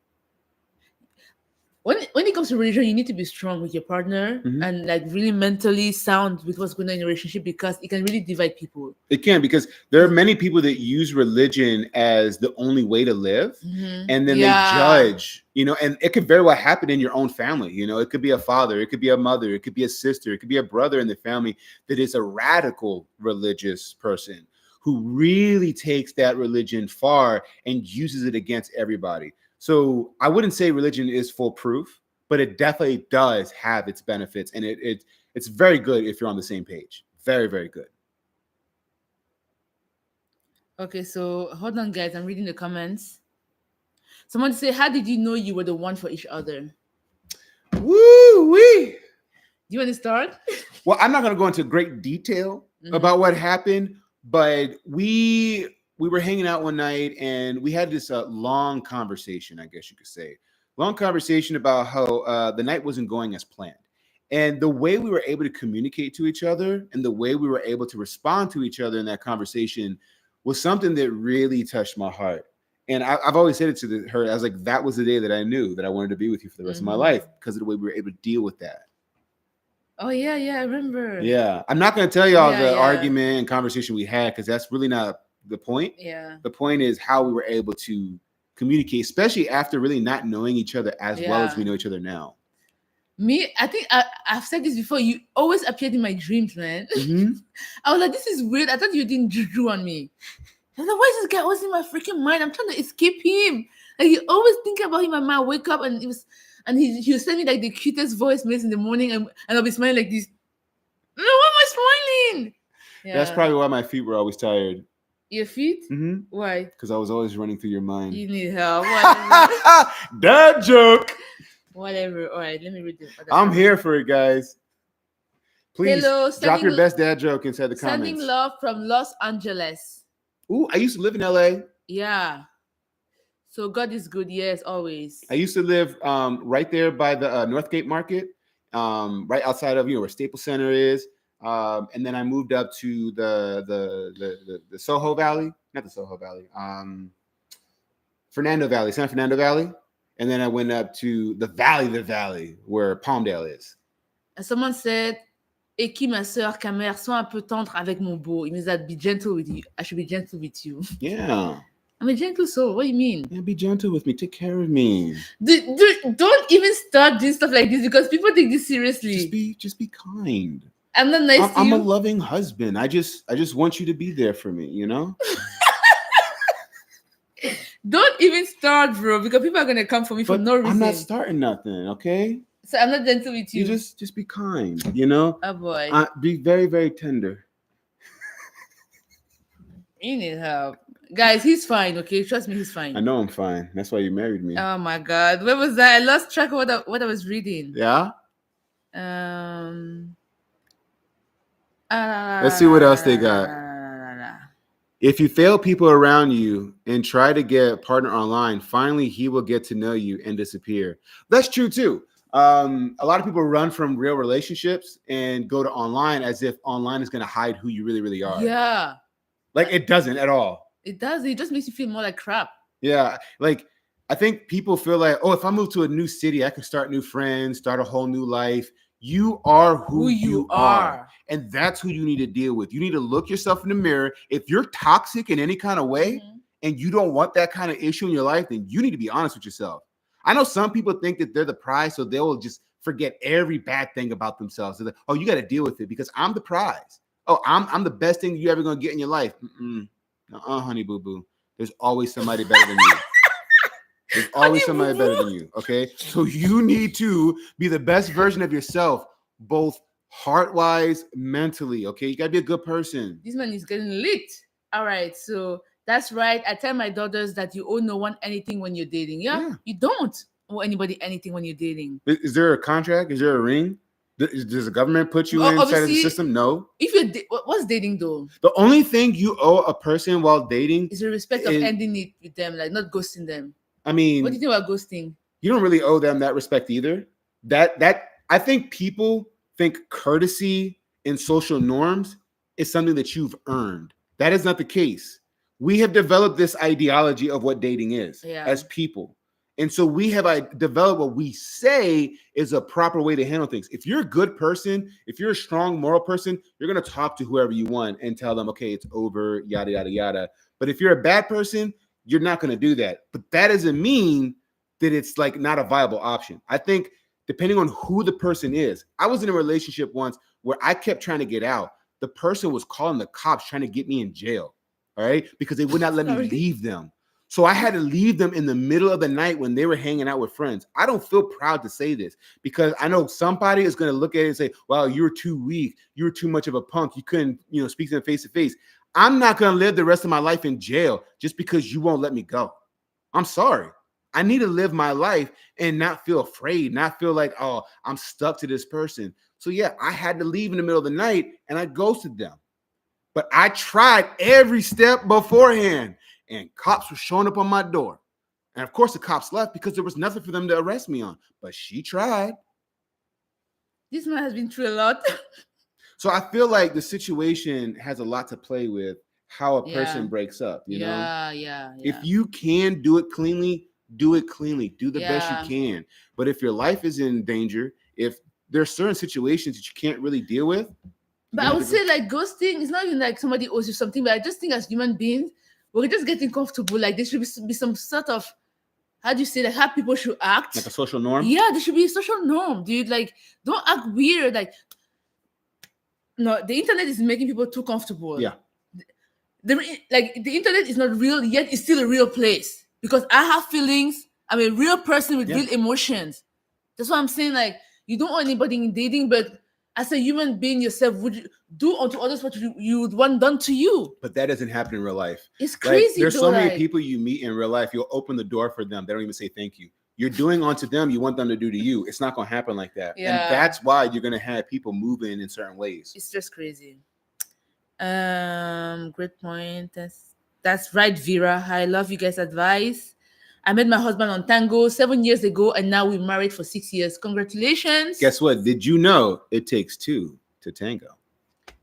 When it comes to religion, you need to be strong with your partner and like really mentally sound with what's going on in your relationship because it can really divide people. It can, because there are many people that use religion as the only way to live, and then they judge, you know, and it could very well happen in your own family. You know, it could be a father, it could be a mother, it could be a sister, it could be a brother in the family that is a radical religious person who really takes that religion far and uses it against everybody. So I wouldn't say religion is foolproof, but it definitely does have its benefits, and it's very good if you're on the same page. Very, very good. Okay, so hold on, guys. I'm reading the comments. Someone say, "How did you know you were the one for each other?" Woo wee. Do you want to start? Well, I'm not going to go into great detail about what happened, but we were hanging out one night and we had this long conversation, I guess you could say. Long conversation about how the night wasn't going as planned. And the way we were able to communicate to each other and the way we were able to respond to each other in that conversation was something that really touched my heart. And I've always said it to her. I was like, that was the day that I knew that I wanted to be with you for the rest of my life because of the way we were able to deal with that. Oh, yeah, I remember. Yeah. I'm not going to tell y'all the argument and conversation we had because that's really not the point. Yeah. The point is how we were able to communicate, especially after really not knowing each other as well as we know each other now. Me, I think I've said this before. You always appeared in my dreams, man. I was like, this is weird. I thought you didn't juju on me. I was like, why is this guy always in my freaking mind? I'm trying to escape him. Like, you always think about him. I wake up and he would send me like the cutest voicemails in the morning, and I'll be smiling like this. No, why am I smiling? Yeah. That's probably why my feet were always tired. Your feet? Why? Because I was always running through your mind. You need help. Dad joke. Whatever. All right, let me read this. I'm here for it, guys. Please drop your best dad joke inside the comments. Sending love from Los Angeles. Ooh, I used to live in LA. Yeah. So God is good, yes, always. I used to live right there by the Northgate Market, right outside of where Staples Center is. And then I moved up to the Soho Valley, not the Soho Valley, San Fernando Valley. And then I went up to the valley, where Palmdale is. And someone said, "Et qui, ma soeur, Camer, sois un peu tendre avec mon beau." It means that be gentle with you. I should be gentle with you. Yeah. I'm a gentle soul. What do you mean? Yeah, be gentle with me. Take care of me. Don't even start doing stuff like this because people take this seriously. Just be kind. I'm not nice to you. I'm a loving husband. I just want you to be there for me, you know? Don't even start, bro, because people are gonna come for me for no reason. I'm not starting nothing, okay? So I'm not gentle with you. You just be kind, you know? Oh boy. Be very, very tender. You need help. Guys, he's fine, okay? Trust me, he's fine. I know I'm fine. That's why you married me. Oh my God. Where was that? I lost track of what I was reading. Yeah? Let's see what else they got. If you fail people around you and try to get a partner online, finally he will get to know you and disappear. That's true too. A lot of people run from real relationships and go to online as if online is going to hide who you really, really are. Yeah. Like it doesn't at all. It does. It just makes you feel more like crap. Yeah. Like I think people feel like, oh, if I move to a new city, I can start new friends, start a whole new life. You are who you are. And that's who you need to deal with. You need to look yourself in the mirror. If you're toxic in any kind of way and you don't want that kind of issue in your life, then you need to be honest with yourself. I know some people think that they're the prize, so they will just forget every bad thing about themselves. They're like, oh, you got to deal with it because I'm the prize. Oh, I'm the best thing you're ever going to get in your life. Honey boo boo. There's always somebody better than you. There's always somebody better than you, okay? So you need to be the best version of yourself, both heart-wise, mentally, okay? You got to be a good person. This man is getting lit. All right, so that's right. I tell my daughters that you owe no one anything when you're dating. Yeah. You don't owe anybody anything when you're dating. Is there a contract? Is there a ring? Does the government put you inside of the system? No. If you're what's dating though? The only thing you owe a person while dating is the respect of ending it with them, like not ghosting them. I mean, what do you think about ghosting? You don't really owe them that respect either. That I think people think courtesy and social norms is something that you've earned. That is not the case. We have developed this ideology of what dating is as people. And so we have developed what we say is a proper way to handle things. If you're a good person, if you're a strong moral person, you're going to talk to whoever you want and tell them, okay, it's over, yada, yada, yada. But if you're a bad person, you're not going to do that. But that doesn't mean that it's like not a viable option. I think depending on who the person is, I was in a relationship once where I kept trying to get out. The person was calling the cops trying to get me in jail. All right. Because they would not let me leave them. So I had to leave them in the middle of the night when they were hanging out with friends. I don't feel proud to say this because I know somebody is going to look at it and say, "Well, you're too weak. You're too much of a punk. You couldn't, speak to them face to face." I'm not going to live the rest of my life in jail just because you won't let me go. I'm sorry. I need to live my life and not feel afraid, not feel like, oh, I'm stuck to this person. So yeah, I had to leave in the middle of the night and I ghosted them. But I tried every step beforehand and cops were showing up on my door. And of course the cops left because there was nothing for them to arrest me on. But she tried. This man has been through a lot. So I feel like the situation has a lot to play with how a person Yeah. breaks up, you know? Yeah. If you can do it cleanly, do it cleanly. Do the best you Yeah. can. But if your life is in danger, if there are certain situations that you can't really deal with. But I would say like ghosting is not even like somebody owes you something, but I just think as human beings, we're just getting comfortable. Like there should be some sort of, how do you say, like how people should act. Like a social norm? Yeah, there should be a social norm, dude. Like don't act weird. Like no, the internet is making people too comfortable. Yeah. The internet is not real, yet it's still a real place. Because I have feelings. I'm a real person with real emotions. That's what I'm saying. Like you don't owe anybody in dating, but as a human being yourself, would you do unto others what you would want done to you? But that doesn't happen in real life. It's crazy. Like, there's so many people you meet in real life. You'll open the door for them. They don't even say thank you. You're doing unto them, you want them to do to you. It's not going to happen like that. Yeah. And that's why you're going to have people moving in certain ways. It's just crazy. Great point. That's right, Vera. I love you guys' advice. I met my husband on Tango 7 years ago, and now we're married for 6 years. Congratulations. Guess what? Did you know it takes two to tango?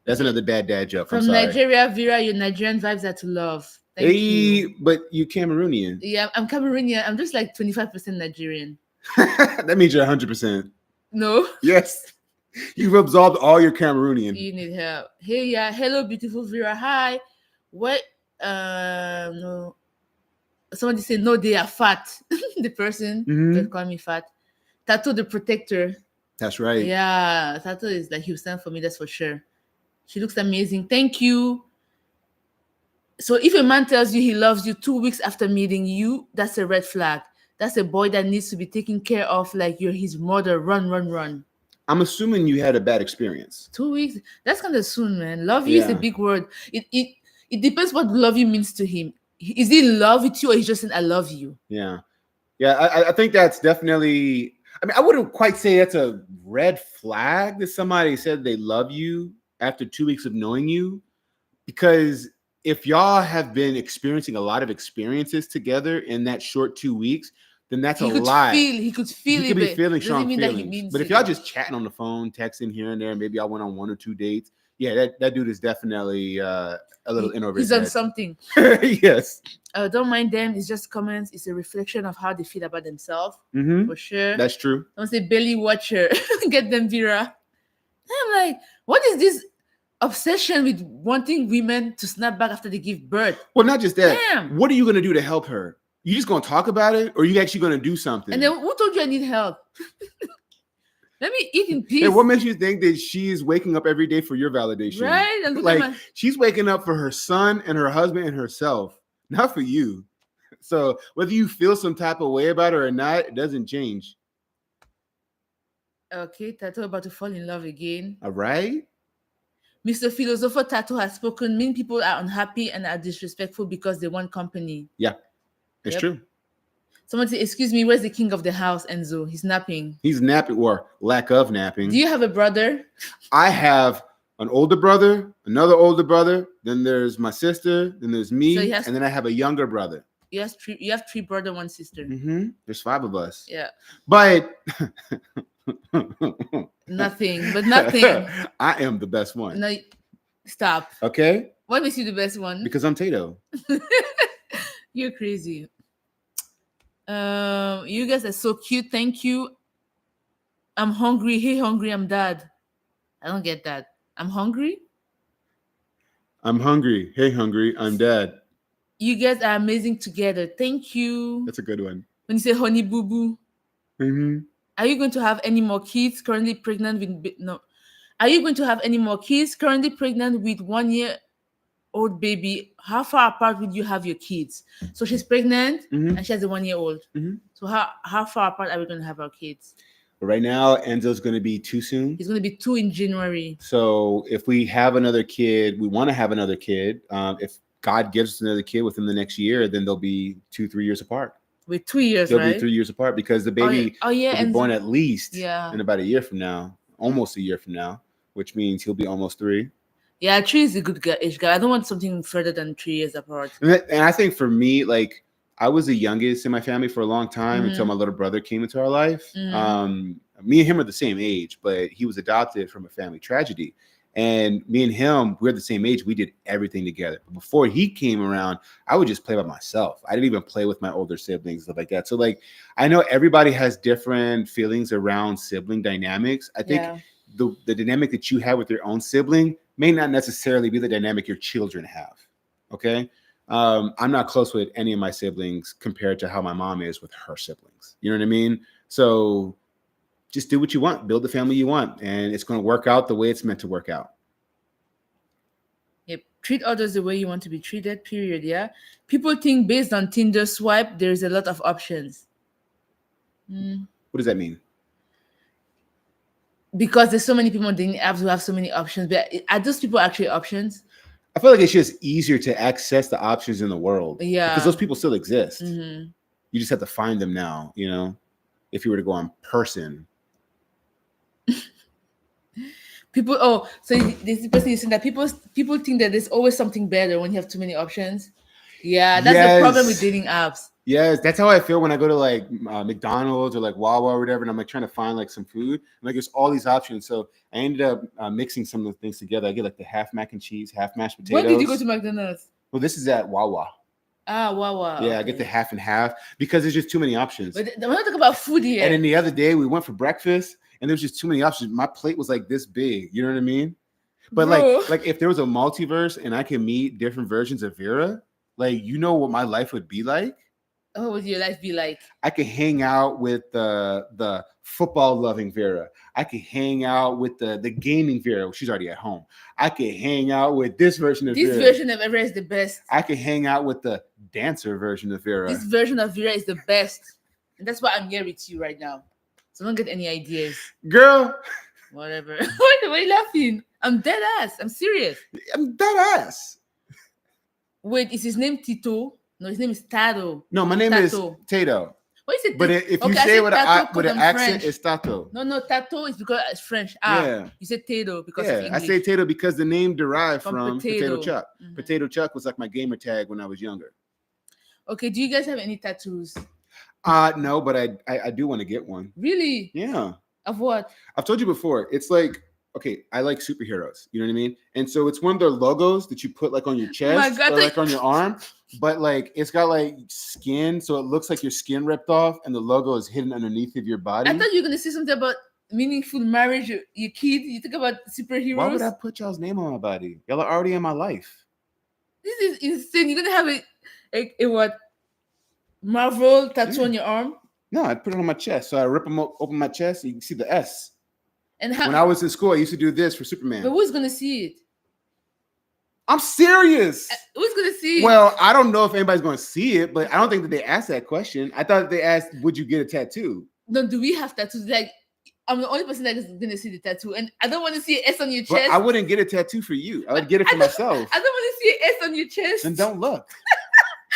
That's another bad dad joke. From Nigeria, Vera, your Nigerian vibes are to love. Thank you. But you Cameroonian. Yeah, I'm Cameroonian. I'm just like 25% Nigerian. That means you're 100%. No. Yes. You've absorbed all your Cameroonian. You need help. Hey, yeah. Hello, beautiful Vera. Hi. What? No. Somebody said, no, they are fat. The person that called me fat. Tato the protector. That's right. Yeah. Tato is like, he'll stand for me. That's for sure. She looks amazing. Thank you. So if a man tells you he loves you 2 weeks after meeting you, that's a red flag. That's a boy that needs to be taken care of like you're his mother. Run. I'm assuming you had a bad experience. 2 weeks? That's kind of soon, man. Love you is a big word. It depends what love you means to him. Is he in love with you or he's just saying, I love you? Yeah. I think that's definitely, I wouldn't quite say that's a red flag that somebody said they love you after 2 weeks of knowing you. Because if y'all have been experiencing a lot of experiences together in that short 2 weeks, then that's a lie. He could feel he it. Could be feeling strong feelings. But if y'all just chatting on the phone, texting here and there, maybe y'all went on 1 or 2 dates, yeah, that dude is definitely a little in over his head. He's on something. Yes. Don't mind them. It's just comments. It's a reflection of how they feel about themselves. For sure. That's true. Don't say belly watcher. Get them, Vera. I'm like, what is this obsession with wanting women to snap back after they give birth? Well, not just that. Damn. What are you going to do to help her? You just going to talk about it, or are you actually going to do something? And then who told you I need help? Let me eat in peace. And what makes you think that she is waking up every day for your validation? Right? And like she's waking up for her son and her husband and herself, not for you. So whether you feel some type of way about her or not, it doesn't change. Okay, Tato about to fall in love again. All right. Mr. Philosopher Tato has spoken. Many people are unhappy and are disrespectful because they want company. Yeah, it's true. Someone say, excuse me, where's the king of the house, Enzo? He's napping. He's napping or lack of napping. Do you have a brother? I have an older brother, another older brother. Then there's my sister. Then there's me. And then I have a younger brother. You have 3 brothers, 1 sister. There's 5 of us. Yeah. But nothing. I am the best one. No, stop. Okay. What makes you the best one? Because I'm Tato. You're crazy. You guys are so cute. Thank you. I'm hungry. Hey, hungry. I'm dad. I don't get that. I'm hungry. I'm hungry. Hey, hungry. I'm dad. You guys are amazing together. Thank you. That's a good one. When you say honey boo boo. Are you going to have any more kids? Currently pregnant with no. Are you going to have any more kids? Currently pregnant with 1 year old baby, how far apart would you have your kids? So she's pregnant and she has a 1 year old. So how far apart are we going to have our kids? Right now, Enzo's going to be too soon. He's going to be 2 in January. So if we have another kid, we want to have another kid. If God gives us another kid within the next year, then they'll be 2-3 years apart. With 2 years, they'll right? be 3 years apart because the baby will be born at least in about a year from now, almost a year from now, which means he'll be almost 3. Yeah, 3 is a good age gap. I don't want something further than 3 years apart. And I think for me, like, I was the youngest in my family for a long time until my little brother came into our life. Me and him are the same age, but he was adopted from a family tragedy. And me and him, we're the same age. We did everything together. But before he came around, I would just play by myself. I didn't even play with my older siblings, stuff like that. So, like, I know everybody has different feelings around sibling dynamics. I think the dynamic that you have with your own sibling may not necessarily be the dynamic your children have. Okay? I'm not close with any of my siblings compared to how my mom is with her siblings. You know what I mean? So just do what you want, build the family you want, and it's going to work out the way it's meant to work out. Yep. Treat others the way you want to be treated, period. Yeah. People think based on Tinder swipe, there's a lot of options. What does that mean? Because there's so many people on dating apps who have so many options. But are those people actually options? I feel like it's just easier to access the options in the world. Yeah. Because those people still exist. You just have to find them now, you know, if you were to go in person. So this person is saying that people think that there's always something better when you have too many options. Yeah, that's the problem with dating apps. Yes, that's how I feel when I go to like McDonald's or like Wawa or whatever, and I'm like trying to find like some food. I'm like, there's all these options. So I ended up mixing some of the things together. I get like the half mac and cheese, half mashed potatoes. When did you go to McDonald's? Well, this is at Wawa. Ah, Wawa. Yeah, okay. I get the half and half because there's just too many options. But we're not talking about food here. And then the other day we went for breakfast and there's just too many options. My plate was like this big. You know what I mean? But like if there was a multiverse and I could meet different versions of Vera, like, you know what my life would be like? What would your life be like? I could hang out with the football loving Vera. I could hang out with the gaming Vera. She's already at home. I could hang out with this version of Vera. This version of Vera is the best. I could hang out with the dancer version of Vera. This version of Vera is the best. And that's why I'm here with you right now. So don't get any ideas. Girl. Whatever. Why are you laughing? I'm dead ass. I'm serious. I'm dead ass. Wait, is his name Tito? No, his name is Tato. No, my name is Tato. What is it? But if you say it with an accent, it's Tato. No, Tato is because it's French. You said Tato because of English. I say Tato because the name derived from Potato Chuck. Potato Chuck was like my gamer tag when I was younger. Okay, do you guys have any tattoos? No, but I do want to get one. Really? Yeah. Of what? I've told you before. It's like, okay, I like superheroes. You know what I mean? And so it's one of their logos that you put like on your chest or like on your arm. But like it's got like skin, so it looks like your skin ripped off, and the logo is hidden underneath of your body. I thought you were gonna say something about meaningful marriage, your kid. You think about superheroes. Why would I put y'all's name on my body? Y'all are already in my life. This is insane. You're gonna have a what? Marvel tattoo on your arm? No, I put it on my chest. So I rip them open my chest. So you can see the S. And when I was in school, I used to do this for Superman. But who's gonna see it? I'm serious. Who's gonna see it? Well, I don't know if anybody's gonna see it, but I don't think that they asked that question. I thought they asked, "Would you get a tattoo?" No, do we have tattoos? Like, I'm the only person that is gonna see the tattoo, and I don't want to see an S on your chest. But I wouldn't get a tattoo for you. I would get it for myself. I don't want to see an S on your chest. Then don't look.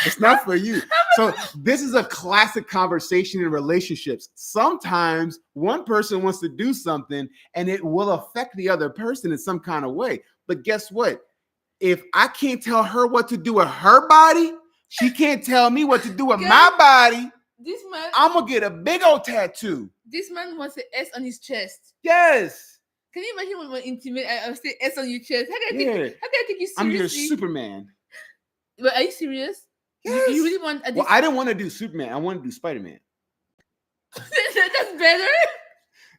It's not for you. So this is a classic conversation in relationships. Sometimes one person wants to do something and it will affect the other person in some kind of way. But guess what? If I can't tell her what to do with her body, she can't tell me what to do with my body. This man, I'm gonna get a big old tattoo. This man wants an S on his chest. Yes. Can you imagine when we're intimate? I say S on your chest. How can I take you seriously? I'm your Superman. But are you serious? Yes. You really want? Well, I didn't want to do Superman. I want to do Spider-Man. That's better.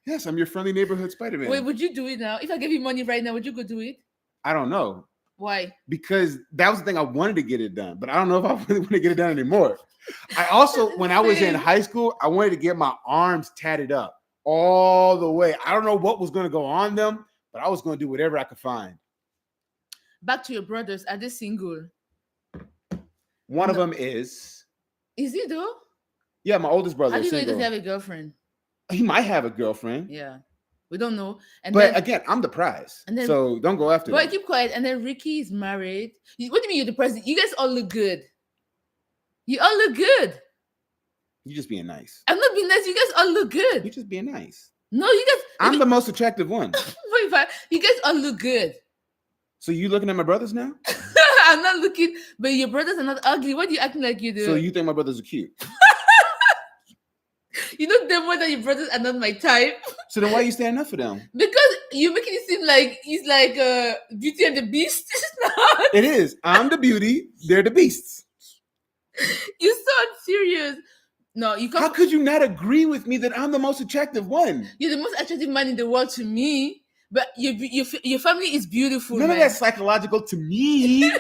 Yes, I'm your friendly neighborhood Spider-Man. Wait, would you do it now? If I gave you money right now, would you go do it? I don't know. Why? Because that was the thing I wanted to get it done, but I don't know if I really want to get it done anymore. I also, when I was in high school, I wanted to get my arms tatted up all the way. I don't know what was going to go on them, but I was going to do whatever I could find. back to your brothers. Are they single? One of No. them is. Is he though? Yeah, my oldest brother How do is you know he doesn't single. have a girlfriend? He might have a girlfriend, Yeah, we don't know. And but then again, I'm the prize, and then so don't go after boy, them. keep quiet. And then Ricky is married. What do you mean you're the president? You guys all look good. You all look good. You just being nice. I'm not being nice. You guys all look You good. just being nice. No, you guys. I'm the most attractive one. Wait, you guys all look good. So you looking at my brothers now? I'm not looking, but your brothers are not ugly. What are you acting like you do? So you think my brothers are cute? You know damn well that your brothers are not my type. So then why are you standing up for them? Because you're making it seem like he's like Beauty and the Beast. It's not. It is. I'm the beauty. They're the beasts. You sound serious. No, you can't. How could you not agree with me that I'm the most attractive one? You're the most attractive man in the world to me. But your family is beautiful. None man. of that's psychological to me.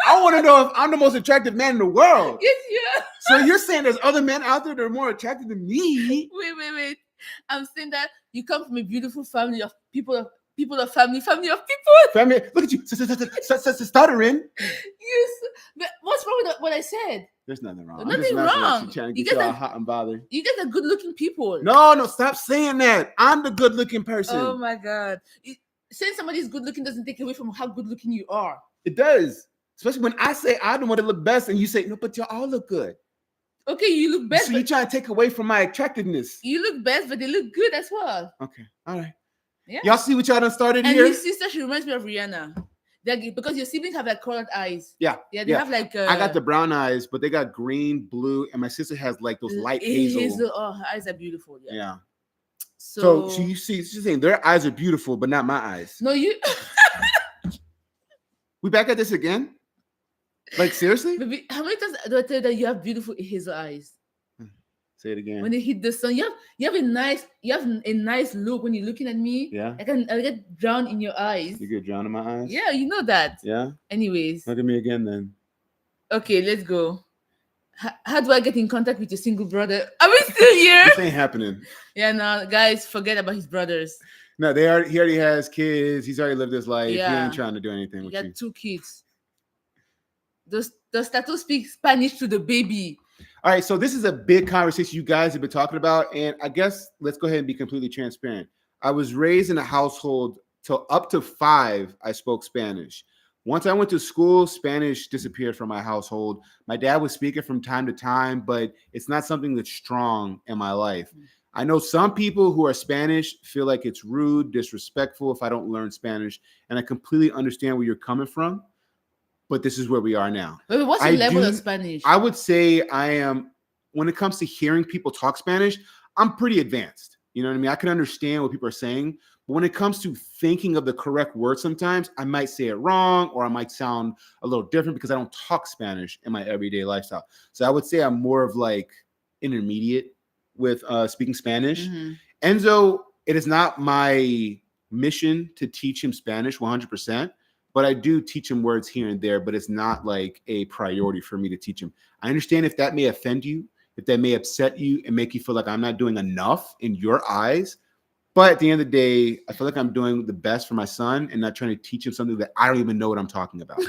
I want to know if I'm the most attractive man in the world. Yes, yeah. So you're saying there's other men out there that are more attractive than me? Wait. I'm saying that you come from a beautiful family of people of family of people. Family, look at you, stuttering. Yes. But what's wrong with what I said? There's nothing wrong. Nothing I'm just messing wrong. with you, trying to You get you guys all are- hot and bothered. You guys are good-looking people. No, stop saying that. I'm the good-looking person. Oh my God. Saying somebody is good-looking doesn't take away from how good-looking you are. It does. Especially when I say I don't want to look best and you say, no, but y'all all look good. Okay, you look best. So you trying to take away from my attractiveness. You look best, but they look good as well. Okay. All right. Yeah. Y'all see what y'all done started And here? his sister, she reminds me of Rihanna. Because your siblings have like colored eyes. Yeah. Yeah, they have like. I got the brown eyes, but they got green, blue, and my sister has like those light hazel. Oh, her eyes are beautiful. Yeah. Yeah. So So you see, she's saying their eyes are beautiful, but not my eyes. no, you. We back at this again? Like seriously? Baby, how many times do I tell you that you have beautiful hazel eyes? Say it again. When they hit the sun, you have a nice look when you're looking at me. Yeah. I get drowned in your eyes. You get drowned in my eyes? Yeah, you know that. Yeah. Anyways, Look at me again then. okay, let's go. How do I get in contact with your single brother? Are we still here? This ain't happening. Yeah, no, guys, forget about his brothers. No, he already has kids. He's already lived his life. He Yeah. ain't trying to do anything He with got you. 2 kids. Does Tattoo speak Spanish to the baby? All right, so this is a big conversation you guys have been talking about, and I guess let's go ahead and be completely transparent. I was raised in a household till up to 5, I spoke Spanish. Once I went to school, Spanish disappeared from my household. My dad would speak it from time to time, but it's not something that's strong in my life. I know some people who are Spanish feel like it's rude, disrespectful if I don't learn Spanish, and I completely understand where you're coming from, but this is where we are now. Wait, what's your level of Spanish? I would say I am, when it comes to hearing people talk Spanish, I'm pretty advanced. You know what I mean? I can understand what people are saying, but when it comes to thinking of the correct word, sometimes I might say it wrong, or I might sound a little different because I don't talk Spanish in my everyday lifestyle. So I would say I'm more of like intermediate with speaking Spanish. Mm-hmm. Enzo, it is not my mission to teach him Spanish 100%, but I do teach him words here and there, but it's not like a priority for me to teach him. I understand if that may offend you, if that may upset you and make you feel like I'm not doing enough in your eyes. But at the end of the day, I feel like I'm doing the best for my son and not trying to teach him something that I don't even know what I'm talking about.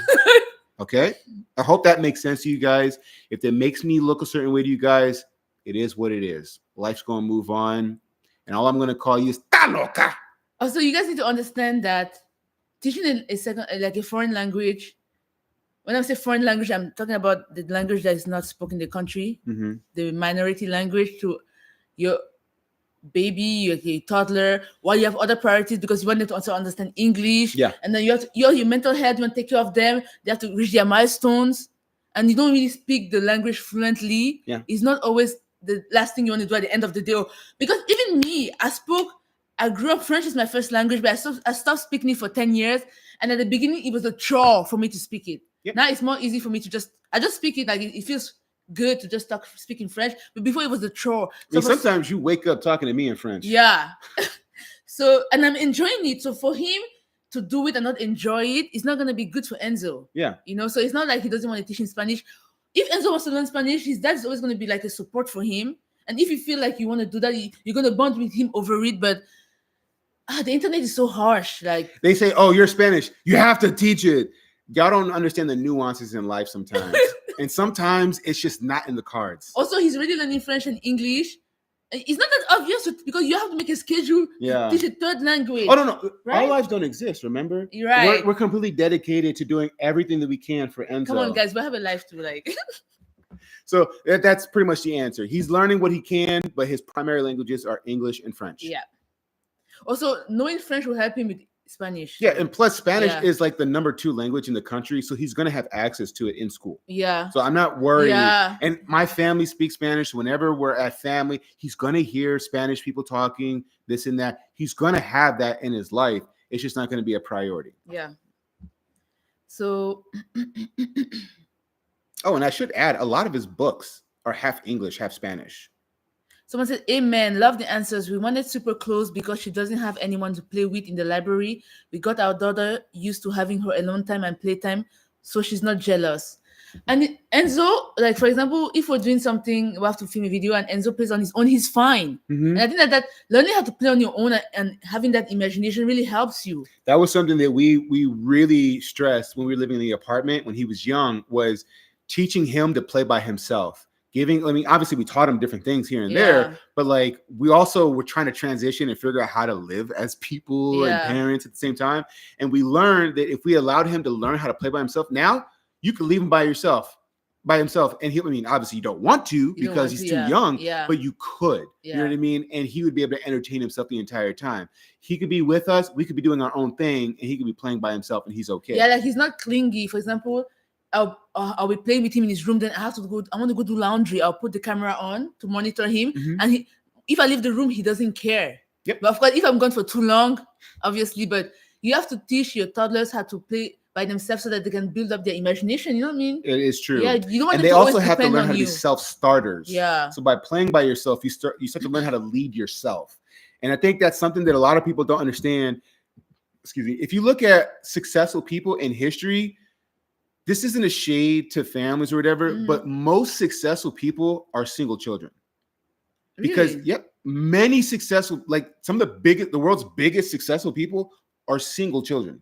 Okay? I hope that makes sense to you guys. If that makes me look a certain way to you guys, it is what it is. Life's going to move on. And all I'm going to call you is "Ta loca." Also, you guys need to understand that teaching a second, like a foreign language, when I say foreign language, I'm talking about the language that is not spoken in the country, the minority language to your baby, your toddler, while you have other priorities because you want them to also understand English. Yeah. And then you have your mental health, you want to take care of them. They have to reach their milestones. And you don't really speak the language fluently. Yeah. It's not always the last thing you want to do at the end of the day. Because even me, I grew up, French is my first language, but I stopped speaking it for 10 years. And at the beginning, it was a chore for me to speak it. Yep. Now it's more easy for me to I just speak it, like it feels good to just speaking French. But before it was a chore. I mean, sometimes you wake up talking to me in French. Yeah. So, and I'm enjoying it. So for him to do it and not enjoy it, it's not going to be good for Enzo. Yeah. You know, so it's not like he doesn't want to teach him Spanish. If Enzo wants to learn Spanish, his dad is always going to be like a support for him. And if you feel like you want to do that, you're going to bond with him over it. But the internet is so harsh. Like they say, oh, you're Spanish. You have to teach it. Y'all don't understand the nuances in life sometimes. And sometimes it's just not in the cards. Also, he's already learning French and English. It's not that obvious because you have to make a schedule to teach a third language. Oh, no. Right? Our lives don't exist, remember? You're right. We're completely dedicated to doing everything that we can for Enzo. Come on, guys. We have a life to like. So that's pretty much the answer. He's learning what he can, but his primary languages are English and French. Yeah. Also, knowing French will help him with Spanish. Yeah, and plus Spanish is like the number 2 language in the country, so he's going to have access to it in school. Yeah. So I'm not worried. Yeah. And my family speaks Spanish. Whenever we're at family, he's going to hear Spanish people talking, this and that. He's going to have that in his life. It's just not going to be a priority. Yeah. So... Oh, and I should add, a lot of his books are half English, half Spanish. Someone said, amen. Love the answers. We wanted super close because she doesn't have anyone to play with in the library. We got our daughter used to having her alone time and playtime, so she's not jealous. And Enzo, like, for example, if we're doing something, we have to film a video and Enzo plays on his own, he's fine. Mm-hmm. And I think that learning how to play on your own and having that imagination really helps you. That was something that we really stressed when we were living in the apartment when he was young, was teaching him to play by himself. Obviously we taught him different things here and there, but like we also were trying to transition and figure out how to live as people and parents at the same time. And we learned that if we allowed him to learn how to play by himself, now you can leave him by himself. And obviously you don't want to because he's too young, but you could, you know what I mean? And he would be able to entertain himself the entire time. He could be with us. We could be doing our own thing and he could be playing by himself and he's okay. Yeah, like he's not clingy. For example, I'll be playing with him in his room. Then I want to go do laundry. I'll put the camera on to monitor him. Mm-hmm. And if I leave the room, he doesn't care. Yep. But of course, if I'm gone for too long, obviously, but you have to teach your toddlers how to play by themselves so that they can build up their imagination. You know what I mean? It is true. Yeah, you don't want and them they to also always have to depend learn on how to you. be self-starters. Yeah. So by playing by yourself, you start to learn how to lead yourself. And I think that's something that a lot of people don't understand. Excuse me. If you look at successful people in history, this isn't a shade to families or whatever, but most successful people are single children. Because many successful, like some of the world's biggest successful people are single children.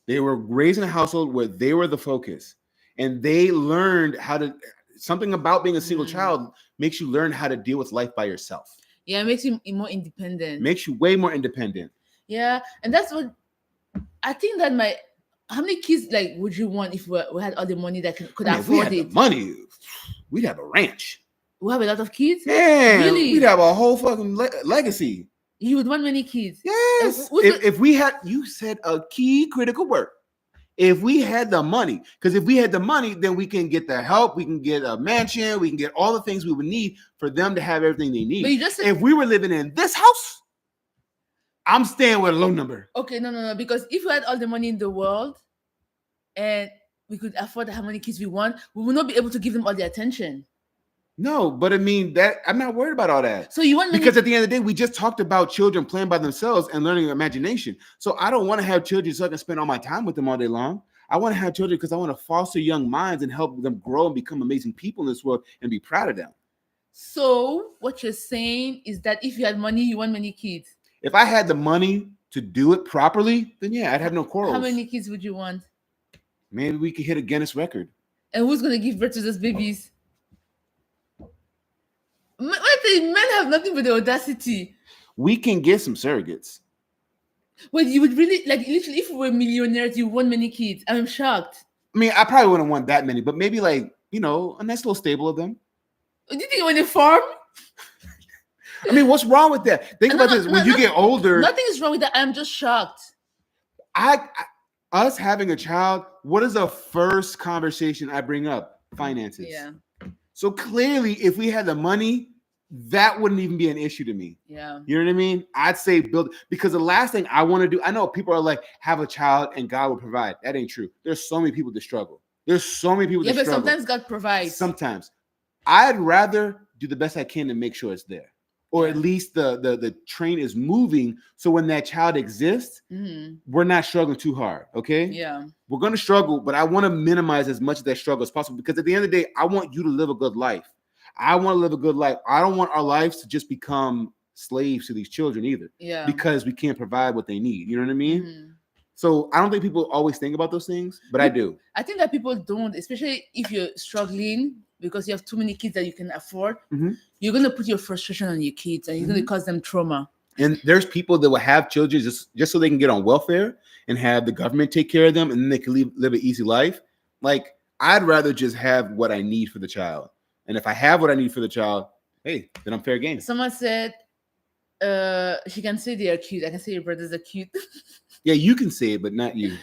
They were raised in a household where they were the focus, and they learned something about being a single child makes you learn how to deal with life by yourself. Yeah, it makes you more independent. Makes you way more independent. Yeah, and that's what I think that how many kids like would you want if we had all the money that could afford if we had it? The money, we'd have a ranch. We have a lot of kids. Yeah, really? We'd have a whole fucking legacy. You would want many kids. Yes. If we had, you said a key critical word. If we had the money, because if we had the money, then we can get the help, we can get a mansion, we can get all the things we would need for them to have everything they need. But you just said, if we were living in this house, I'm staying with a low number. Okay, no. Because if we had all the money in the world and we could afford how many kids we want, we will not be able to give them all the attention. No, but I mean that I'm not worried about all that. So you want because at the end of the day, we just talked about children playing by themselves and learning imagination. So I don't want to have children so I can spend all my time with them all day long. I want to have children because I want to foster young minds and help them grow and become amazing people in this world and be proud of them. So what you're saying is that if you had money, you want many kids. If I had the money to do it properly, then yeah, I'd have no quarrels. How many kids would you want? Maybe we could hit a Guinness record. And who's going to give birth to those babies? Men have nothing but the audacity. We can get some surrogates. Wait, you would really, like, literally, if we were millionaires, you want many kids? I'm shocked. I mean, I probably wouldn't want that many, but maybe like, a nice little stable of them. Do you think you want a farm? I mean, what's wrong with that? Think about this. When you get older, nothing is wrong with that. I'm just shocked. Us having a child, what is the first conversation I bring up? Finances. Yeah. So clearly, if we had the money, that wouldn't even be an issue to me. Yeah. You know what I mean? I'd say build, because the last thing I want to do, I know people are like, have a child and God will provide. That ain't true. There's so many people that struggle. There's so many people that struggle. Yeah, but sometimes God provides. Sometimes. I'd rather do the best I can to make sure it's there. Or at least the train is moving. So when that child exists, we're not struggling too hard. Okay. Yeah. We're going to struggle, but I want to minimize as much of that struggle as possible because at the end of the day, I want you to live a good life. I want to live a good life. I don't want our lives to just become slaves to these children either. Yeah. Because we can't provide what they need. You know what I mean? So I don't think people always think about those things, but I do. I think that people don't, especially if you're struggling because you have too many kids that you can afford. Mhm. You're gonna put your frustration on your kids, and you're gonna cause them trauma. And there's people that will have children just so they can get on welfare and have the government take care of them, and then they can live an easy life. Like, I'd rather just have what I need for the child. And if I have what I need for the child, hey, then I'm fair game. Someone said, she can say they are cute. I can say your brothers are cute. Yeah, you can say it, but not you.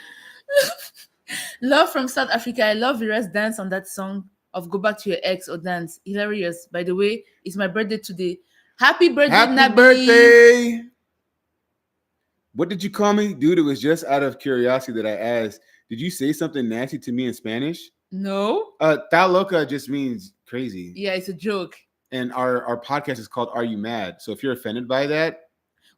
Love from South Africa. I love Vira's dance on that song of Go Back to Your Ex or Dance. Hilarious. By the way, it's my birthday today. Happy birthday, Happy Nabi. birthday. What did you call me? Dude, it was just out of curiosity that I asked. Did you say something nasty to me in Spanish? No. Ta loca just means crazy. Yeah, it's a joke. And our podcast is called Are You Mad? So if you're offended by that.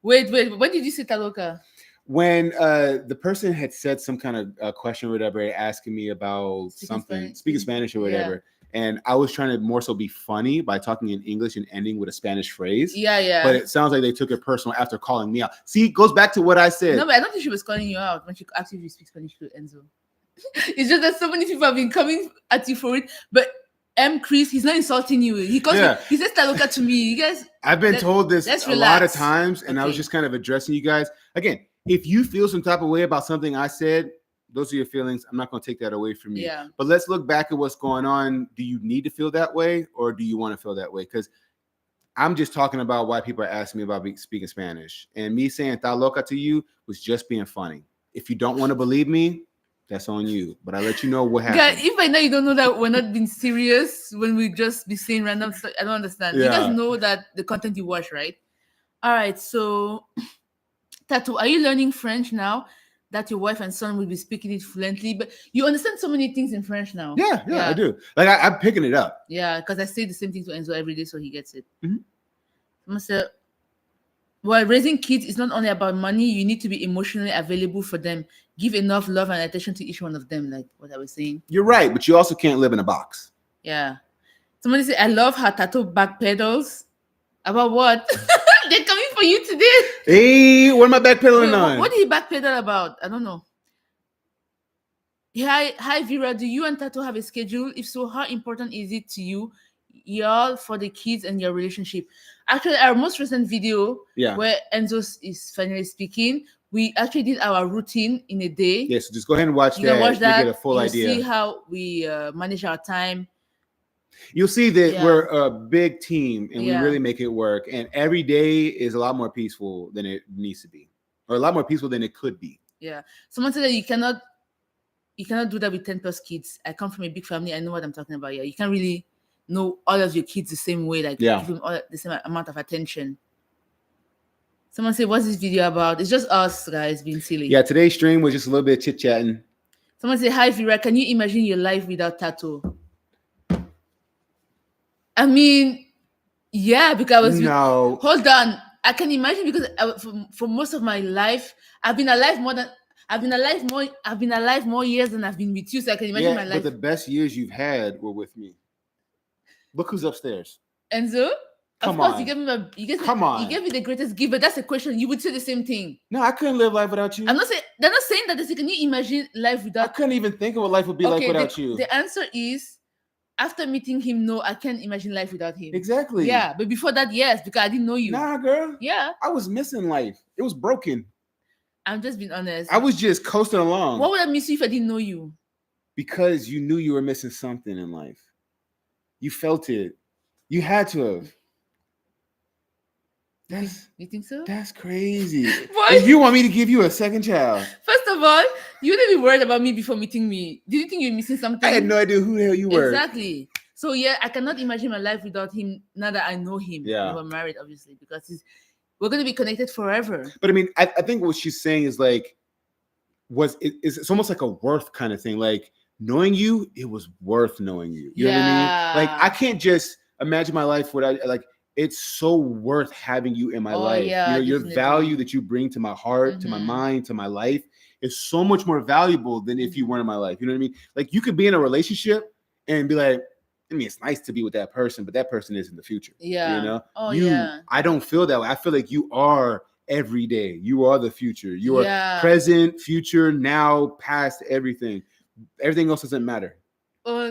Wait. When did you say taloka? When the person had said some kind of question or whatever, asking me about speaking Spanish or whatever. Yeah. And I was trying to more so be funny by talking in English and ending with a Spanish phrase. Yeah. But it sounds like they took it personal after calling me out. See, it goes back to what I said. No, but I don't think she was calling you out when she asked if you speak Spanish to Enzo. It's just that so many people have been coming at you for it. But Chris, he's not insulting you. He calls me, he says taloka to me. You guys, I've been told this a lot of times, and I was just kind of addressing you guys. Again, if you feel some type of way about something I said, those are your feelings. I'm not going to take that away from you. Yeah. But let's look back at what's going on. Do you need to feel that way, or do you want to feel that way? Because I'm just talking about why people are asking me about speaking Spanish. And me saying "ta loca" to you was just being funny. If you don't want to believe me, that's on you. But I let you know what happened. Guys, if I know you don't know that we're not being serious when we just be saying random stuff, I don't understand. Yeah. You guys know that the content you watch, right? All right. So, Tattoo, are you learning French now that your wife and son will be speaking it fluently? But you understand so many things in French now. Yeah, I do. Like, I'm picking it up. Yeah, because I say the same thing to Enzo every day, so he gets it. Mm-hmm. Say, well, raising kids is not only about money. You need to be emotionally available for them. Give enough love and attention to each one of them, like what I was saying. You're right, but you also can't live in a box. Yeah. Somebody said, I love how Tattoo backpedals. About what? They're coming for you today. Hey, what am I backpedaling on? What did he backpedal about? I don't know. Hi, Vera. Do you and Tattoo have a schedule? If so, how important is it to you, y'all, for the kids and your relationship? Actually, our most recent video, where Enzo is finally speaking, we actually did our routine in a day. Yeah, so just go ahead and watch that. You can watch that. You get a full idea. See how we manage our time. You'll see that we're a big team and we really make it work. And every day is a lot more peaceful than it needs to be, or a lot more peaceful than it could be. Yeah. Someone said that you cannot do that with 10 plus kids. I come from a big family. I know what I'm talking about. Yeah. You can't really know all of your kids the same way, like give them all the same amount of attention. Someone said, what's this video about? It's just us guys being silly. Yeah, today's stream was just a little bit chit-chatting. Someone said, hi Vera, can you imagine your life without Tattoo? I mean, yeah, because hold on. I can imagine because for most of my life, I've been alive more years than I've been with you. So I can imagine my life. But the best years you've had were with me. Look who's upstairs. Enzo? Come of course, on. you gave me Come on. You gave me the greatest gift, but that's a question. You would say the same thing. No, I couldn't live life without you. I'm not saying they're not saying that. They say, can you imagine life without? I couldn't even think of what life would be like without you. The answer is, after meeting him, no, I can't imagine life without him. Exactly. Yeah, but before that, yes, because I didn't know you. Nah, girl. Yeah. I was missing life. It was broken. I'm just being honest. I was just coasting along. What would I miss you if I didn't know you? Because you knew you were missing something in life. You felt it. You had to have. You think so? That's crazy. If you want me to give you a second child. First of all, you wouldn't be worried about me before meeting me. Did you think you were missing something? I had no idea who the hell you were. Exactly. So yeah, I cannot imagine my life without him now that I know him. Yeah. We're married, obviously, because we're going to be connected forever. But I mean, I think what she's saying is like, it's almost like a worth kind of thing. Like, knowing you, it was worth knowing you. You know what I mean? Like, I can't just imagine my life without, like, it's so worth having you in my life. Yeah, your value that you bring to my heart, to my mind, to my life is so much more valuable than if you weren't in my life. You know what I mean? Like, you could be in a relationship and be like, I mean, it's nice to be with that person, but that person is in the future. Yeah. You know? I don't feel that way. I feel like you are every day. You are the future. You are Yeah. present, future, now, past, everything. Everything else doesn't matter.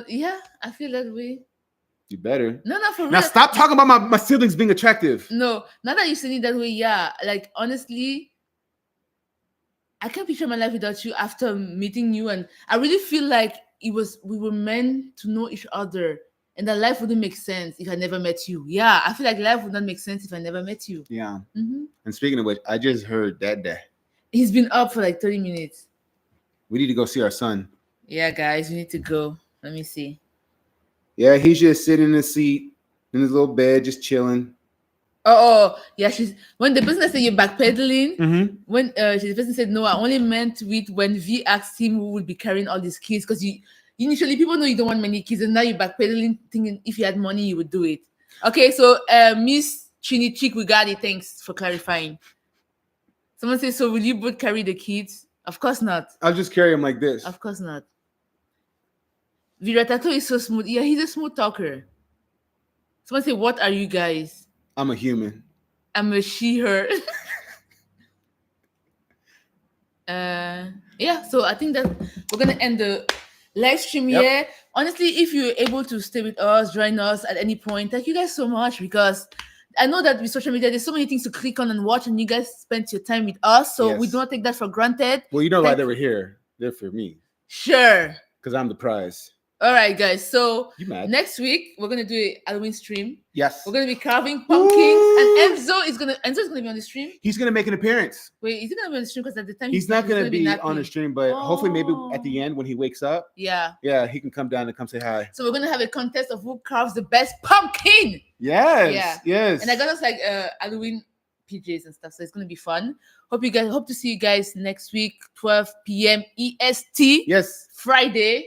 Yeah, I feel that way. You better. No, for real. Now stop talking about my siblings being attractive. No, not that you said it that way. Yeah, like honestly, I can't picture my life without you after meeting you, and I really feel like we were meant to know each other, and that life wouldn't make sense if I never met you. Yeah, I feel like life would not make sense if I never met you. Yeah. Mm-hmm. And speaking of which, I just heard that. He's been up for like 30 minutes. We need to go see our son. Yeah, guys, we need to go. Let me see. Yeah, he's just sitting in his seat in his little bed, just chilling. Oh, yeah. She's when the person said you're backpedaling. Mm-hmm. When the person said no, I only meant with when V asked him who would be carrying all these kids because you initially people know you don't want many kids and now you're backpedaling thinking if you had money you would do it. Okay, so Miss Chini Chick, we got it. Thanks for clarifying. Someone says, so will you both carry the kids? Of course not. I'll just carry him like this. Of course not. Viratato is so smooth. Yeah, he's a smooth talker. Someone say, what are you guys? I'm a human. I'm a she, her. Yeah, so I think that we're gonna end the live stream here. Honestly, if you're able to stay with us, join us at any point, thank you guys so much because I know that with social media, there's so many things to click on and watch, and you guys spent your time with us, so we do not take that for granted. Well, you know why they were here. They're for me. Sure. Because I'm the prize. All right, guys. So next week we're gonna do a Halloween stream. Yes. We're gonna be carving pumpkins, and Enzo is gonna be on the stream. He's gonna make an appearance. Wait, is he gonna be on the stream? Because at the time he's not gonna be on the stream, but hopefully maybe at the end when he wakes up. Yeah. Yeah, he can come down and come say hi. So we're gonna have a contest of who carves the best pumpkin. Yes. Yeah. Yes. And I got us like Halloween PJs and stuff, so it's gonna be fun. Hope to see you guys next week, 12 p.m. EST. Yes. Friday.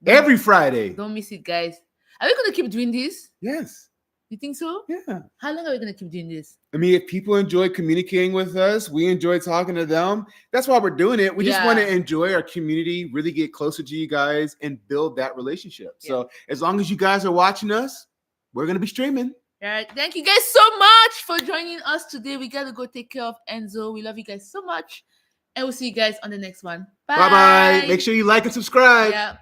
Every Friday. Don't miss it, guys. Are we gonna keep doing this? Yes. You think so? Yeah. How long are we gonna keep doing this? I mean, if people enjoy communicating with us, we enjoy talking to them. That's why we're doing it. We just want to enjoy our community, really get closer to you guys, and build that relationship. Yeah. So as long as you guys are watching us, we're gonna be streaming. All right. Thank you guys so much for joining us today. We gotta go take care of Enzo. We love you guys so much, and we'll see you guys on the next one. Bye. Bye. Make sure you like and subscribe. Yeah.